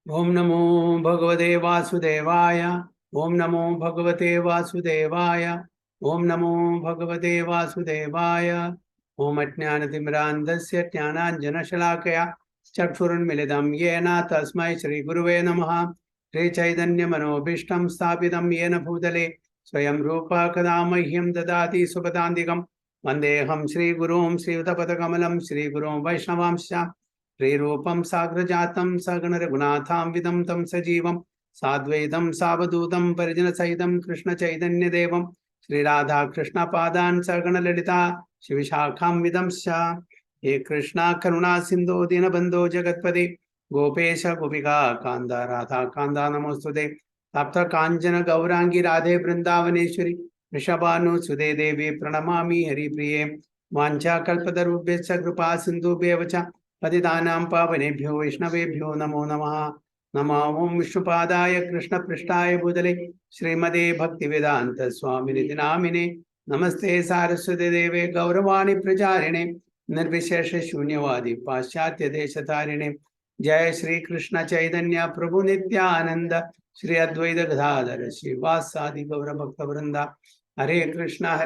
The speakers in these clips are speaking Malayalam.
Om Namo Bhagavate Vasudevaya. Om Namo Bhagavate Vasudevaya. Om Namo Bhagavate Vasudevaya. Om Ajnanatimrandasya Jnananjanashalakaya Chakshurunmilidam Yena Tasmai Shri Guruve Namaha. Shri Chaitanya Manobhishtam Sthapitam Yena Bhutale Swayam Rupa Kadamahyam Dadati Supatantikam Vandeham Shri Gurum Shri Utapatakamalam Shri Gurum Vaishnavamsya Rupam Sagrajatam Sagana Raghunatham Vidam Tam Sajivam Sadvaitam Savadutam Parijana Saitam Krishna Chaitanya Devam Sri Radha Krishna Padan Sagana Lalita Shivishakham Vidam Sha He Krishna Karuna Sindhu Dinabandho Jagatpade Gopesha Gopika Kanda Radha Kanda Namostude Tapta Kanjana Gaurangi Radhe Vrindavaneshwari Rishabhanu Sude Devi Pranamami Hari Priye Vancha Kalpadarubhesha Kripa Sindhu Bevacha Patidanam Pavanebhyo Vaishnavebhyo Namo Namaha Namo Om Vishnupadaya Krishna Prishtaya Bhutale Srimade Bhaktivedanta Swami Namine Namaste Saraswati Deve Gauravani Pracharine Nirvishesha Shunyavadi Paschatya Deshatarine Jai Shri Krishna Chaitanya Prabhu Nityananda Shri Advaita Gadadhara Shri Vasadi Gaura Bhakta Vrinda Hare Krishna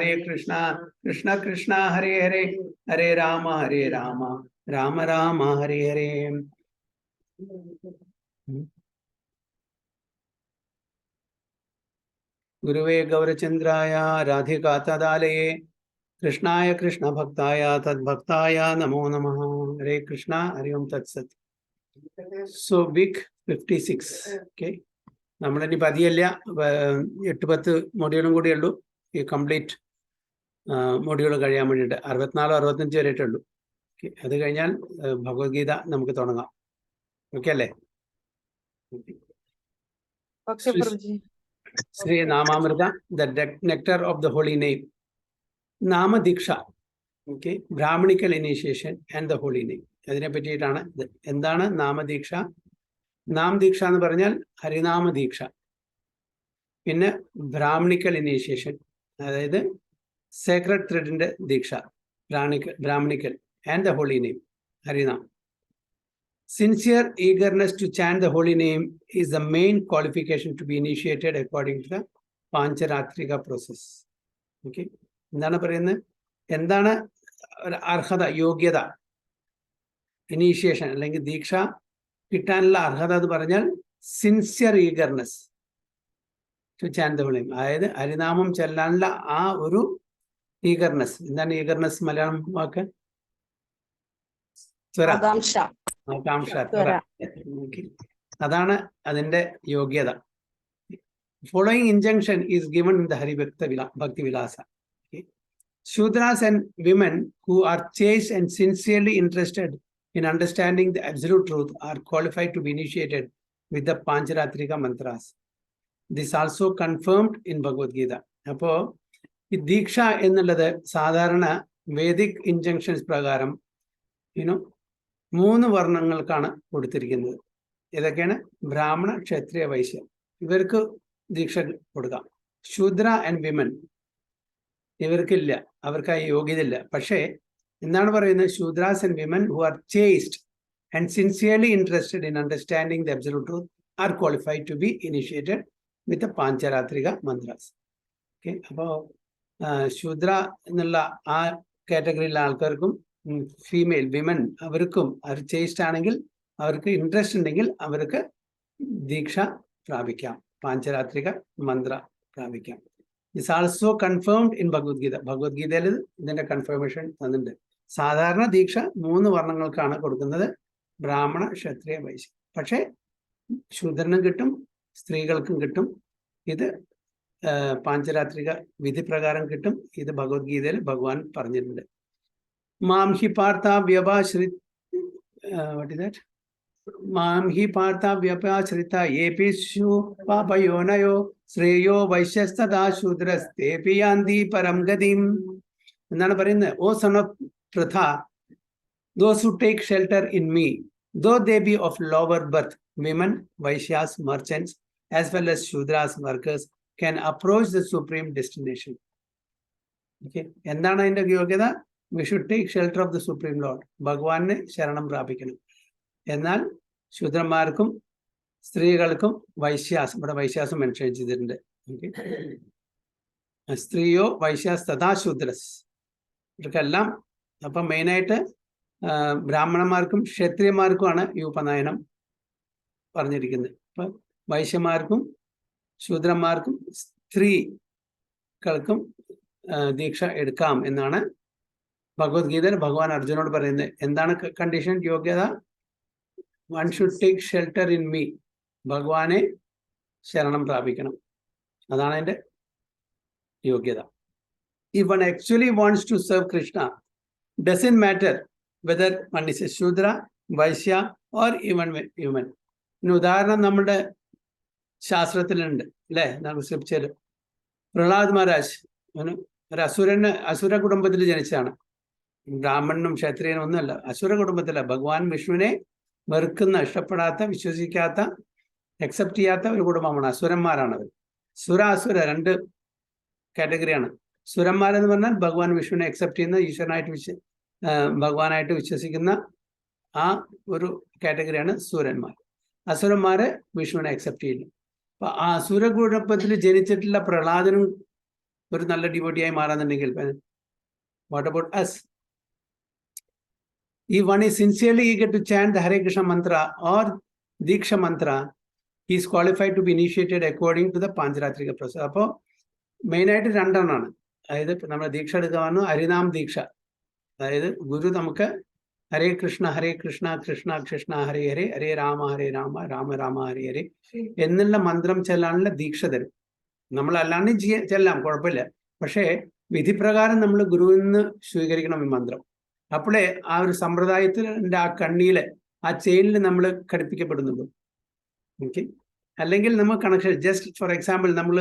Krishna Krishna Hare Hare Hare Rama Rama Rama Hare Hare. Guruve Gaurachandraya Radhika Tadalaye Krishnaya Krishna Bhaktaya Tad Bhaktaya Namo Namaha. Hare Krishna Hare Om Tat Sat. So week 56. Okay. Namalani Padiyalla 8-10 module കൂടി ഉള്ളൂ ഈ കംപ്ലീറ്റ് മൊഡ്യൂൾ കഴിയാൻ വേണ്ടിയിട്ട് 64-65 വരെയായിട്ട് ഉള്ളൂ. അത് കഴിഞ്ഞാൽ ഭഗവത്ഗീത നമുക്ക് തുടങ്ങാം. ഓക്കെ അല്ലേ? Sri Namamrita, the nectar of the holy name. Nama Diksha, okay, Brahmanical initiation and the holy name. അതിനെ പറ്റിയിട്ടാണ്. എന്താണ് നാമദീക്ഷ? നാമദീക്ഷ എന്ന് പറഞ്ഞാൽ ഹരിനാമ ദീക്ഷ. പിന്നെ ബ്രാഹ്മണിക്കൽ ഇനീഷ്യേഷൻ, അതായത് സേക്രഡ് ത്രെഡിന്റെ ദീക്ഷ, brahmanical and the holy name, ഹരിനാം. Sincere eagerness to chant the holy name is the main qualification to be initiated according to the Pancharatrika process. Okay. എന്താണ് പറയുന്നത്? എന്താണ് അർഹത, യോഗ്യത, ഇനീഷ്യേഷൻ അല്ലെങ്കിൽ ദീക്ഷ കിട്ടാനുള്ള അർഹത എന്ന് പറഞ്ഞാൽ sincere eagerness to chant the holy name, അതായത് ഹരിനാമം ചെല്ലാനുള്ള ആ ഒരു ഈഗർനെസ്. എന്താണ് ഈഗർനെസ് മലയാളം വാക്ക്? ആകാംക്ഷ. അതാണ് അതിന്റെ യോഗ്യത. Following injunction is given in the Hari Bhakti Vilasa. Okay. Shudras and women who are chaste and sincerely interested in understanding the absolute truth are qualified to be initiated with the Pancharatrika mantras. This also confirmed in Bhagavad Gita. Appo ഈ ദീക്ഷ എന്നുള്ളത് സാധാരണ വേദിക് ഇൻജങ്ഷൻസ് പ്രകാരം 3 വർണ്ണങ്ങൾക്കാണ് കൊടുത്തിരിക്കുന്നത്. ഏതൊക്കെയാണ്? ബ്രാഹ്മണ, ക്ഷത്രിയ, വൈശ്യ. ഇവർക്ക് ദീക്ഷ കൊടുക്കാം. ശൂദ്ര ആൻഡ് വിമൻ ഇവർക്കില്ല, അവർക്ക് ആ യോഗ്യത ഇല്ല. പക്ഷേ എന്താണ് പറയുന്നത്? Shudras and women who are chaste and sincerely interested in understanding the absolute truth are qualified to be initiated with the Pancharatrika mantras. Okay. അപ്പോൾ ശൂദ്ര എന്നുള്ള ആ കാറ്റഗറിയിലെ ആൾക്കാർക്കും ഫീമെയിൽ വിമൻ അവർക്കും അവർ ചേസ്റ്റ് ആണെങ്കിൽ, അവർക്ക് ഇൻട്രസ്റ്റ് ഉണ്ടെങ്കിൽ അവർക്ക് ദീക്ഷ പ്രാപിക്കാം, പാഞ്ചരാത്രിക മന്ത്ര പ്രാപിക്കാം. It's also confirmed in Bhagavad Gita. ഭഗവത്ഗീതയിൽ ഇതിന്റെ കൺഫർമേഷൻ തന്നിട്ടുണ്ട്. സാധാരണ ദീക്ഷ 3 വർണ്ണങ്ങൾക്കാണ് കൊടുക്കുന്നത്, ബ്രാഹ്മണ, ക്ഷത്രിയ, വൈശ്യ. പക്ഷേ ശൂദ്രനും കിട്ടും, സ്ത്രീകൾക്കും കിട്ടും. ഇത് പാഞ്ചരാത്രിക വിധി പ്രകാരം കിട്ടും. ഇത് ഭഗവത്ഗീതയിൽ ഭഗവാൻ പറഞ്ഞിട്ടുണ്ട്. Mam hi partha vyapashrita what is that? Mam hi partha vyapashrita epishu papayonayo sreyo vaishyastada shudraste piyandi param gadim. എന്താണ് പറയുന്നത്? O son of Pratha, those who take shelter in me, though they be of lower birth, women, vaishyas, merchants, as well as shudras, workers, can approach the supreme destination. Okay. എന്താണ് അതിന്റെ യോഗ്യത? We should take shelter of the Supreme Lord. ഭഗവാനെ ശരണം പ്രാപിക്കണം. എന്നാൽ ശൂദ്രന്മാർക്കും സ്ത്രീകൾക്കും വൈശ്യാസം, ഇവിടെ വൈശ്യാസം മെൻഷൻ ചെയ്തിട്ടുണ്ട്. സ്ത്രീയോ വൈശ്യാസ് തഥാ ശൂദ്രസ്, ഇവർക്കെല്ലാം. അപ്പം മെയിനായിട്ട് ബ്രാഹ്മണന്മാർക്കും ക്ഷത്രിയന്മാർക്കുമാണ് ഈ ഉപനയനം പറഞ്ഞിരിക്കുന്നത്. അപ്പം വൈശ്യന്മാർക്കും ശൂദ്രന്മാർക്കും സ്ത്രീകൾക്കും ദീക്ഷ എടുക്കാം എന്നാണ് ഭഗവത്ഗീതയിൽ ഭഗവാൻ അർജുനോട് പറയുന്നത്. എന്താണ് കണ്ടീഷൻ, യോഗ്യത? One should take shelter in me, ഭഗവാനെ ശരണം പ്രാപിക്കണം, അതാണ് എൻ്റെ യോഗ്യത. If one actually wants to serve Krishna, doesn't matter whether one is a Shudra, Vaishya or even human. ഇനി ഉദാഹരണം നമ്മുടെ ശാസ്ത്രത്തിലുണ്ട് അല്ലേ, നമുക്ക് സ്ക്രിപ്ചർ. പ്രഹ്ലാദ് മഹാരാജ് ഒരു അസുര കുടുംബത്തിൽ ജനിച്ചാണ്. ബ്രാഹ്മണനും ക്ഷത്രിയനും ഒന്നുമല്ല, അസുര കുടുംബത്തില. ഭഗവാൻ വിഷ്ണുവിനെ വെറുക്കുന്ന, ഇഷ്ടപ്പെടാത്ത, വിശ്വസിക്കാത്ത, അക്സെപ്റ്റ് ചെയ്യാത്ത ഒരു കുടുംബമാണ്. അസുരന്മാരാണത്. അസുര രണ്ട് കാറ്റഗറിയാണ്. സുരന്മാരെന്ന് പറഞ്ഞാൽ ഭഗവാൻ വിഷ്ണുവിനെ അക്സെപ്റ്റ് ചെയ്യുന്ന, ഈശ്വരനായിട്ട് ഭഗവാനായിട്ട് വിശ്വസിക്കുന്ന ആ ഒരു കാറ്റഗറിയാണ് സൂരന്മാർ. അസുരന്മാരെ വിഷ്ണുവിനെ അക്സെപ്റ്റ് ചെയ്യുന്നു. അപ്പൊ ആ അസുര കുടുംബത്തിൽ ജനിച്ചിട്ടുള്ള പ്രഹ്ലാദനും ഒരു നല്ല ഡിവോട്ടിയായി മാറാന്നുണ്ടെങ്കിൽ, what about us? If one is sincerely eager to chant the Hare Krishna mantra or Diksha mantra, he is qualified to be initiated according to the Pancharatrika process. അപ്പോൾ മെയിനായിട്ട് രണ്ടെണ്ണമാണ്. അതായത് നമ്മൾ ദീക്ഷ എടുക്കാമെന്ന് ഹരിനാം ദീക്ഷ, അതായത് ഗുരു നമുക്ക് ഹരേ കൃഷ്ണ കൃഷ്ണ കൃഷ്ണ ഹരേ ഹരേ, ഹരേ രാമ രാമ രാമ ഹരേ ഹരേ എന്നുള്ള മന്ത്രം ചെല്ലാനുള്ള ദീക്ഷ തരും. നമ്മൾ അല്ലാണ്ട് ചെല്ലാം, കുഴപ്പമില്ല. പക്ഷേ വിധിപ്രകാരം നമ്മൾ ഗുരുവിൽ നിന്ന് സ്വീകരിക്കണം ഈ മന്ത്രം. അപ്പോഴേ ആ ഒരു സമ്പ്രദായത്തിൻ്റെ ആ കണ്ണിയില്, ആ ചെയിനിൽ നമ്മൾ ഘടിപ്പിക്കപ്പെടുന്നുള്ളൂ. ഓക്കെ, അല്ലെങ്കിൽ നമ്മൾ കണക്ഷൻ, ജസ്റ്റ് ഫോർ എക്സാമ്പിൾ, നമ്മൾ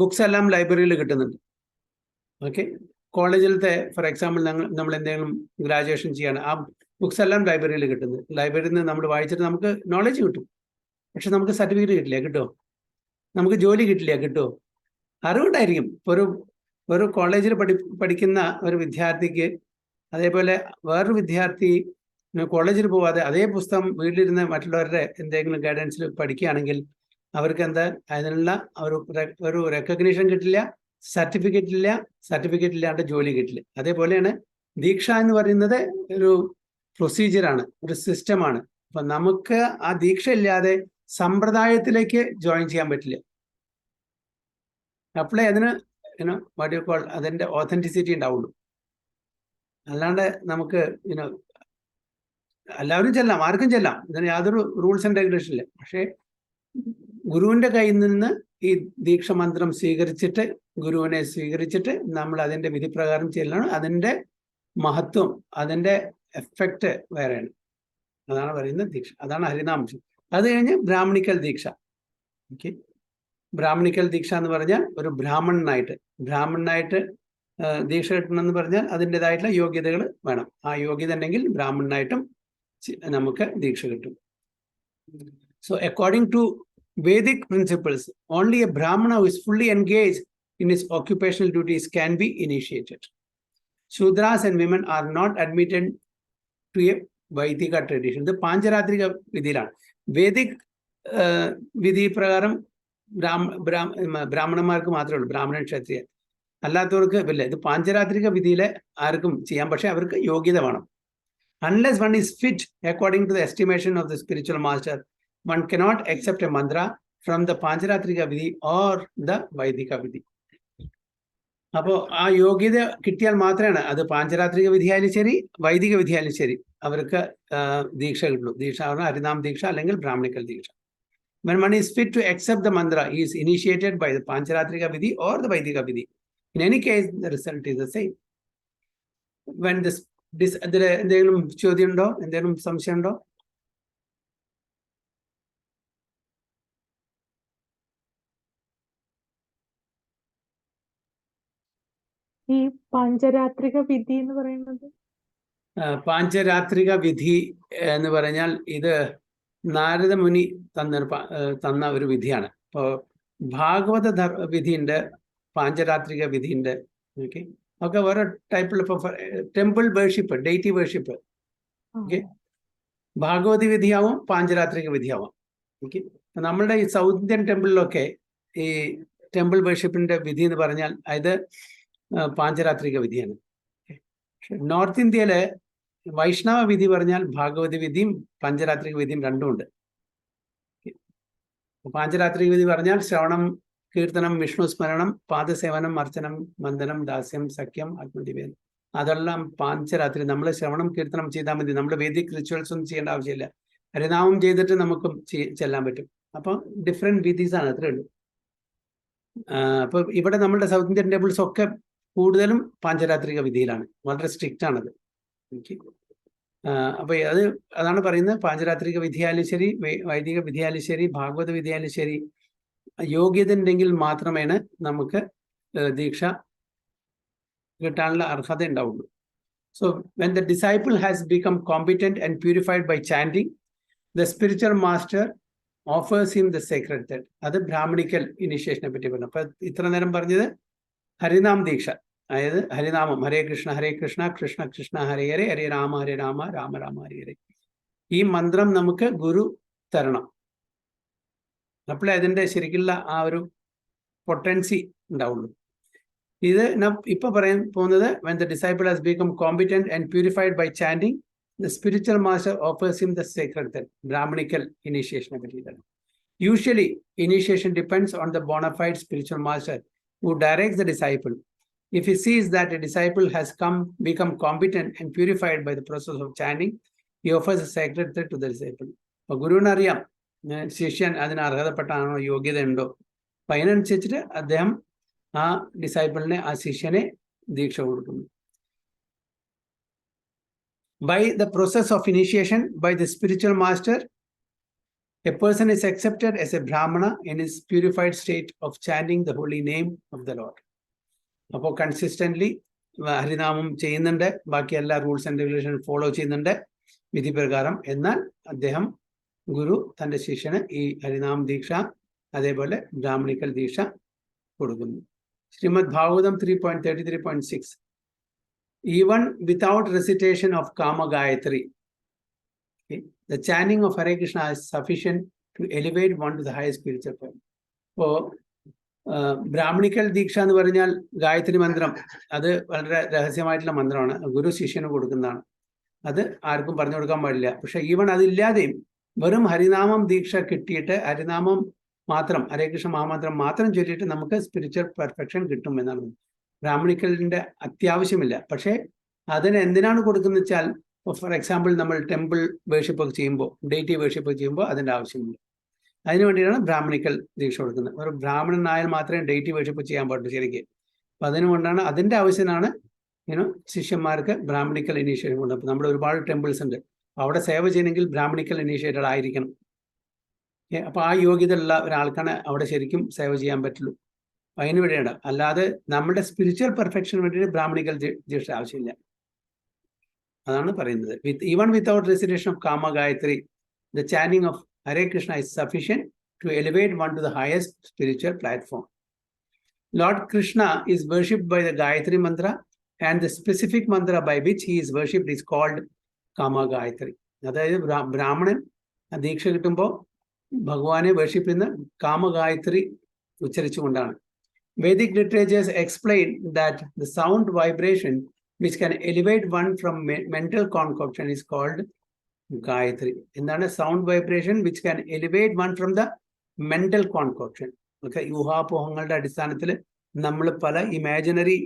ബുക്സ് എല്ലാം ലൈബ്രറിയിൽ കിട്ടുന്നുണ്ട്. ഓക്കെ, കോളേജിലത്തെ ഫോർ എക്സാമ്പിൾ നമ്മൾ എന്തെങ്കിലും ഗ്രാജുവേഷൻ ചെയ്യാണ്, ആ ബുക്സ് എല്ലാം ലൈബ്രറിയിൽ കിട്ടുന്നത്. ലൈബ്രറിയിൽ നിന്ന് നമ്മൾ വായിച്ചിട്ട് നമുക്ക് നോളജ് കിട്ടും. പക്ഷെ നമുക്ക് സർട്ടിഫിക്കറ്റ് കിട്ടില്ല, കിട്ടുമോ? നമുക്ക് ജോലി കിട്ടില്ല, കിട്ടുമോ? അറിവുണ്ടായിരിക്കും. ഒരു കോളേജിൽ പഠിക്കുന്ന ഒരു വിദ്യാർത്ഥിക്ക്, അതേപോലെ വേറൊരു വിദ്യാർത്ഥി കോളേജിൽ പോവാതെ അതേ പുസ്തകം വീട്ടിലിരുന്ന് മറ്റുള്ളവരുടെ എന്തെങ്കിലും ഗൈഡൻസിൽ പഠിക്കുകയാണെങ്കിൽ അവർക്ക് എന്താ, അതിനുള്ള ഒരു റെക്കഗ്നീഷൻ കിട്ടില്ല, സർട്ടിഫിക്കറ്റ് ഇല്ലാണ്ട് ജോലി കിട്ടില്ല. അതേപോലെയാണ് ദീക്ഷ എന്ന് പറയുന്നത് ഒരു പ്രൊസീജിയറാണ്, ഒരു സിസ്റ്റമാണ്. അപ്പൊ നമുക്ക് ആ ദീക്ഷ ഇല്ലാതെ സമ്പ്രദായത്തിലേക്ക് ജോയിൻ ചെയ്യാൻ പറ്റില്ല. അപ്പോഴേ അതിന് വാട്ട് യു കോൾ, അതിന്റെ ഓതന്റിസിറ്റി ഉണ്ടാവുള്ളൂ. അല്ലാണ്ട് നമുക്ക് എല്ലാവരും ചെല്ലാം, ആർക്കും ചെല്ലാം, ഇതിന് യാതൊരു റൂൾസ് ആൻഡ് റെഗുലേഷൻ ഇല്ല. പക്ഷേ ഗുരുവിന്റെ കയ്യിൽ നിന്ന് ഈ ദീക്ഷ മന്ത്രം സ്വീകരിച്ചിട്ട്, ഗുരുവിനെ സ്വീകരിച്ചിട്ട് നമ്മൾ അതിന്റെ വിധിപ്രകാരം ചെല്ലണം. അതിന്റെ മഹത്വം, അതിന്റെ എഫക്റ്റ് വേറെയാണ്. അതാണ് പറയുന്നത് ദീക്ഷ, അതാണ് ഹരിനാമം. അത് കഴിഞ്ഞ് ബ്രാഹ്മണിക്കൽ ദീക്ഷ. ഓക്കെ, ബ്രാഹ്മണിക്കൽ ദീക്ഷ എന്ന് പറഞ്ഞാൽ ഒരു ബ്രാഹ്മണനായിട്ട് ദീക്ഷ കിട്ടണമെന്ന് പറഞ്ഞാൽ അതിൻ്റെതായിട്ടുള്ള യോഗ്യതകൾ വേണം. ആ യോഗ്യത ഉണ്ടെങ്കിൽ ബ്രാഹ്മണനായിട്ടും നമുക്ക് ദീക്ഷ കിട്ടും. So according to Vedic principles, only a Brahmana who is fully engaged in his occupational duties can be initiated. Shudras and women are not admitted to a Vaidika tradition. ഇത് പാഞ്ചരാത്രിക വിധിയിലാണ്. വേദിക് വിധി പ്രകാരം ബ്രാഹ്മണന്മാർക്ക് മാത്രമേ ഉള്ളൂ, ബ്രാഹ്മണൻ ക്ഷത്രിയ അല്ലാത്തവർക്ക് ഇല്ല. ഇത് പാഞ്ചരാത്രിക വിധിയിലെ ആർക്കും ചെയ്യാം, പക്ഷെ അവർക്ക് യോഗ്യത വേണം. Unless one is fit according to the estimation of the spiritual master, one cannot accept a mantra from the Pancharatrika Vidhi or the Vaidika Vidhi. അപ്പോൾ ആ യോഗ്യത കിട്ടിയാൽ മാത്രമാണ്, അത് പാഞ്ചരാത്രിക വിധിയായാലും ശരി വൈദിക വിധിയായാലും ശരി, അവർക്ക് ദീക്ഷ കിട്ടുള്ളൂ. ദീക്ഷ പറഞ്ഞാൽ ഹരിനാം ദീക്ഷ അല്ലെങ്കിൽ Brahmanical Deeksha. When one is fit to accept the mantra, he is initiated by the Pancharatrika Vidhi or the Vaidika Vidhi. In any case, the result is the same. When എന്തെങ്കിലും ചോദ്യം ഉണ്ടോ, എന്തെങ്കിലും സംശയം ഉണ്ടോ? ഈ പാഞ്ചരാത്രിക വിധി എന്ന് പറയുന്നത്, പാഞ്ചരാത്രിക വിധി എന്ന് പറഞ്ഞാൽ ഇത് നാരദ മുനി തന്ന ഒരു വിധിയാണ്. ഇപ്പോൾ ഭാഗവത വിധിയുണ്ട്, പാഞ്ചരാത്രിക വിധിയുണ്ട്. ഓക്കെ, ഒക്കെ ഓരോ ടൈപ്പിൽ. ഇപ്പോൾ temple worship, deity worship. Okay, ഭാഗവതി വിധിയാവും, പാഞ്ചരാത്രിക വിധിയാവാം. ഓക്കെ, നമ്മളുടെ ഈ സൗത്ത് ഇന്ത്യൻ ടെമ്പിളിലൊക്കെ ഈ ടെമ്പിൾ വേർഷിപ്പിന്റെ വിധി എന്ന് പറഞ്ഞാൽ അത് പാഞ്ചരാത്രിക വിധിയാണ്. നോർത്ത് ഇന്ത്യയിലെ വൈഷ്ണവ വിധി പറഞ്ഞാൽ ഭാഗവതി വിധിയും പാഞ്ചരാത്രിക വിധിയും രണ്ടും ഉണ്ട്. പാഞ്ചരാത്രിക വിധി പറഞ്ഞാൽ ശ്രവണം, കീർത്തനം, വിഷ്ണു സ്മരണം, പാദസേവനം, അർച്ചനം, വന്ദനം, ദാസ്യം, സഖ്യം, ആത്മനിവേദനം, അതെല്ലാം പാഞ്ചരാത്രി. നമ്മൾ ശ്രവണം കീർത്തനം ചെയ്താൽ മതി. നമ്മൾ വേദിക് റിച്വൽസ് ഒന്നും ചെയ്യേണ്ട ആവശ്യമില്ല. ഹരിനാമം ചെയ്തിട്ട് നമുക്കും ചെല്ലാൻ പറ്റും. അപ്പോൾ ഡിഫറെന്റ് വിധീസ് ആണ്, അത്രേ ഉള്ളൂ. അപ്പൊ ഇവിടെ നമ്മുടെ സൗത്ത് ഇന്ത്യൻ ടെമ്പിൾസ് ഒക്കെ കൂടുതലും പാഞ്ചരാത്രിക വിധിയിലാണ്, വളരെ സ്ട്രിക്റ്റ് ആണത്. അപ്പൊ അതാണ് പറയുന്നത്, പാഞ്ചരാത്രിക വിധിയായാലും ശരി, വൈദിക വിധിയായാലും ശരി, ഭാഗവത വിധിയായാലും ശരി, യോഗ്യത ഉണ്ടെങ്കിൽ മാത്രമേ നമുക്ക് ദീക്ഷ കിട്ടാനുള്ള അർഹത ഉണ്ടാവുള്ളൂ. So when the disciple has become competent and purified by chanting, the spiritual master offers him the sacred തെറ്റ്. അത് ബ്രാഹ്മണിക്കൽ ഇനിഷ്യേഷനെ പറ്റി പറഞ്ഞു. അപ്പൊ ഇത്ര നേരം പറഞ്ഞത് ഹരിനാം ദീക്ഷ, അതായത് ഹരിനാമം, ഹരേ കൃഷ്ണ ഹരേ കൃഷ്ണ കൃഷ്ണ കൃഷ്ണ ഹരേ ഹരേ, ഹരേ രാമ രാമ രാമ ഹരേ ഹരേ. ഈ മന്ത്രം നമുക്ക് ഗുരു തരണം. അപ്പോഴേ അതിൻ്റെ ശരിക്കുള്ള ആ ഒരു പൊട്ടൻസി ഉണ്ടാവുള്ളൂ. ഇത് ഇപ്പൊ പറയാൻ പോകുന്നത്, when the disciple has become competent and purified by chanting, the spiritual master offers him the sacred thing. Brahmanical initiation പറ്റിയിട്ടാണ്. Usually initiation depends on the bona fide spiritual master who directs the disciple. If he sees that a disciple has become competent and purified by the process of chanting, he offers a sacred thread to the disciple. അപ്പൊ ഗുരുവിനറിയാം ശിഷ്യൻ അതിന് അർഹതപ്പെട്ടാണോ, യോഗ്യത ഉണ്ടോ. അപ്പൊ അതിനനുസരിച്ചിട്ട് അദ്ദേഹം ആ ഡിസൈപ്പിളിനെ, ആ ശിഷ്യനെ ദീക്ഷ കൊടുക്കുന്നു. By the process of initiation by the spiritual master, a person is accepted as a Brahmana in his purified state of chanting the holy name of the Lord. അപ്പോൾ കൺസിസ്റ്റന്റ്ലി ഹരിനാമം ചെയ്യുന്നുണ്ട്, ബാക്കി എല്ലാ റൂൾസ് ആൻഡ് റെഗുലേഷൻ ഫോളോ ചെയ്യുന്നുണ്ട് വിധി പ്രകാരം. എന്നാൽ അദ്ദേഹം, ഗുരു തൻ്റെ ശിഷ്യന് ഈ ഹരിനാമ ദീക്ഷ, അതേപോലെ ബ്രാഹ്മണിക്കൽ ദീക്ഷ കൊടുക്കുന്നു. Shrimad Bhagavatam 3.33.6. Even without recitation of Kama Gayatri, the chanting of Hare Krishna is sufficient to elevate one to the highest spiritual point. അപ്പോൾ ബ്രാഹ്മണിക്കൽ ദീക്ഷ എന്ന് പറഞ്ഞാൽ ഗായത്രി മന്ത്രം, അത് വളരെ രഹസ്യമായിട്ടുള്ള മന്ത്രമാണ്, ഗുരു ശിഷ്യന് കൊടുക്കുന്നതാണ്. അത് ആർക്കും പറഞ്ഞു കൊടുക്കാൻ പാടില്ല. പക്ഷെ ഈവൺ അതില്ലാതെയും വെറും ഹരിനാമം ദീക്ഷ കിട്ടിയിട്ട് ഹരിനാമം മാത്രം, ഹരേ കൃഷ്ണ മഹാമന്ത്രം മാത്രം ചൊല്ലിയിട്ട് നമുക്ക് സ്പിരിച്വൽ പെർഫെക്ഷൻ കിട്ടും എന്നാണ്. ബ്രാഹ്മണിക്കലിന്റെ അത്യാവശ്യമില്ല. പക്ഷേ അതിന് എന്തിനാണ് കൊടുക്കുന്നത് വെച്ചാൽ, ഫോർ എക്സാമ്പിൾ നമ്മൾ ടെമ്പിൾ വേർഷിപ്പ് ഒക്കെ ചെയ്യുമ്പോൾ, ഡെയിറ്റി വേർഷിപ്പ് ഒക്കെ ചെയ്യുമ്പോൾ അതിൻ്റെ ആവശ്യമില്ല. അതിനു വേണ്ടിയിട്ടാണ് ബ്രാഹ്മണിക്കൽ ദീക്ഷ കൊടുക്കുന്നത്. ഒരു ബ്രാഹ്മണനായാൽ മാത്രമേ ഡെയിറ്റി വേർഷിപ്പ് ചെയ്യാൻ പാടുള്ളൂ ശരിക്കും. അപ്പം അതിനുകൊണ്ടാണ്, അതിൻ്റെ ആവശ്യത്തിനാണ് ശിഷ്യന്മാർക്ക് ബ്രാഹ്മണിക്കൽ ഇനീഷ്യേറ്റീവ് ഉണ്ട്. അപ്പോൾ നമ്മുടെ ഒരുപാട് ടെമ്പിൾസ് ഉണ്ട്, അവിടെ സേവ ചെയ്യണമെങ്കിൽ ബ്രാഹ്മണിക്കൽ ഇനീഷ്യേറ്റഡ് ആയിരിക്കണം. അപ്പോൾ ആ യോഗ്യത ഉള്ള ഒരാൾക്കാണ് അവിടെ ശരിക്കും സേവ ചെയ്യാൻ പറ്റുള്ളൂ. അതിന് വേണ്ടിയാണ്, അല്ലാതെ നമ്മുടെ സ്പിരിച്വൽ പെർഫെക്ഷന് വേണ്ടിയിട്ട് ബ്രാഹ്മണിക്കൽ ദീക്ഷ ആവശ്യമില്ല. അതാണ് പറയുന്നത്. Even without recitation of Kama Gayatri, the chanting of Hare Krishna is sufficient to elevate one to the highest spiritual platform. Lord Krishna is worshipped by the Gayatri mantra, and the specific mantra by which he is worshipped is called Kama Gayatri. അതായത് ബ്രാഹ്മണൻ ദീക്ഷ കിട്ടുമ്പോൾ ഭഗവാനെ വർഷിപ്പ് ചെയ്യുന്ന കാമ Gayathri ഉച്ചരിച്ചുകൊണ്ടാണ്. Vedic literatures explain that the sound vibration which can elevate one from mental concoction is called Gayatri. എന്താണ് sound vibration which can elevate one from the mental concoction. ഒക്കെ ഊഹാപോഹങ്ങളുടെ അടിസ്ഥാനത്തിൽ നമ്മൾ പല ഇമാജിനറി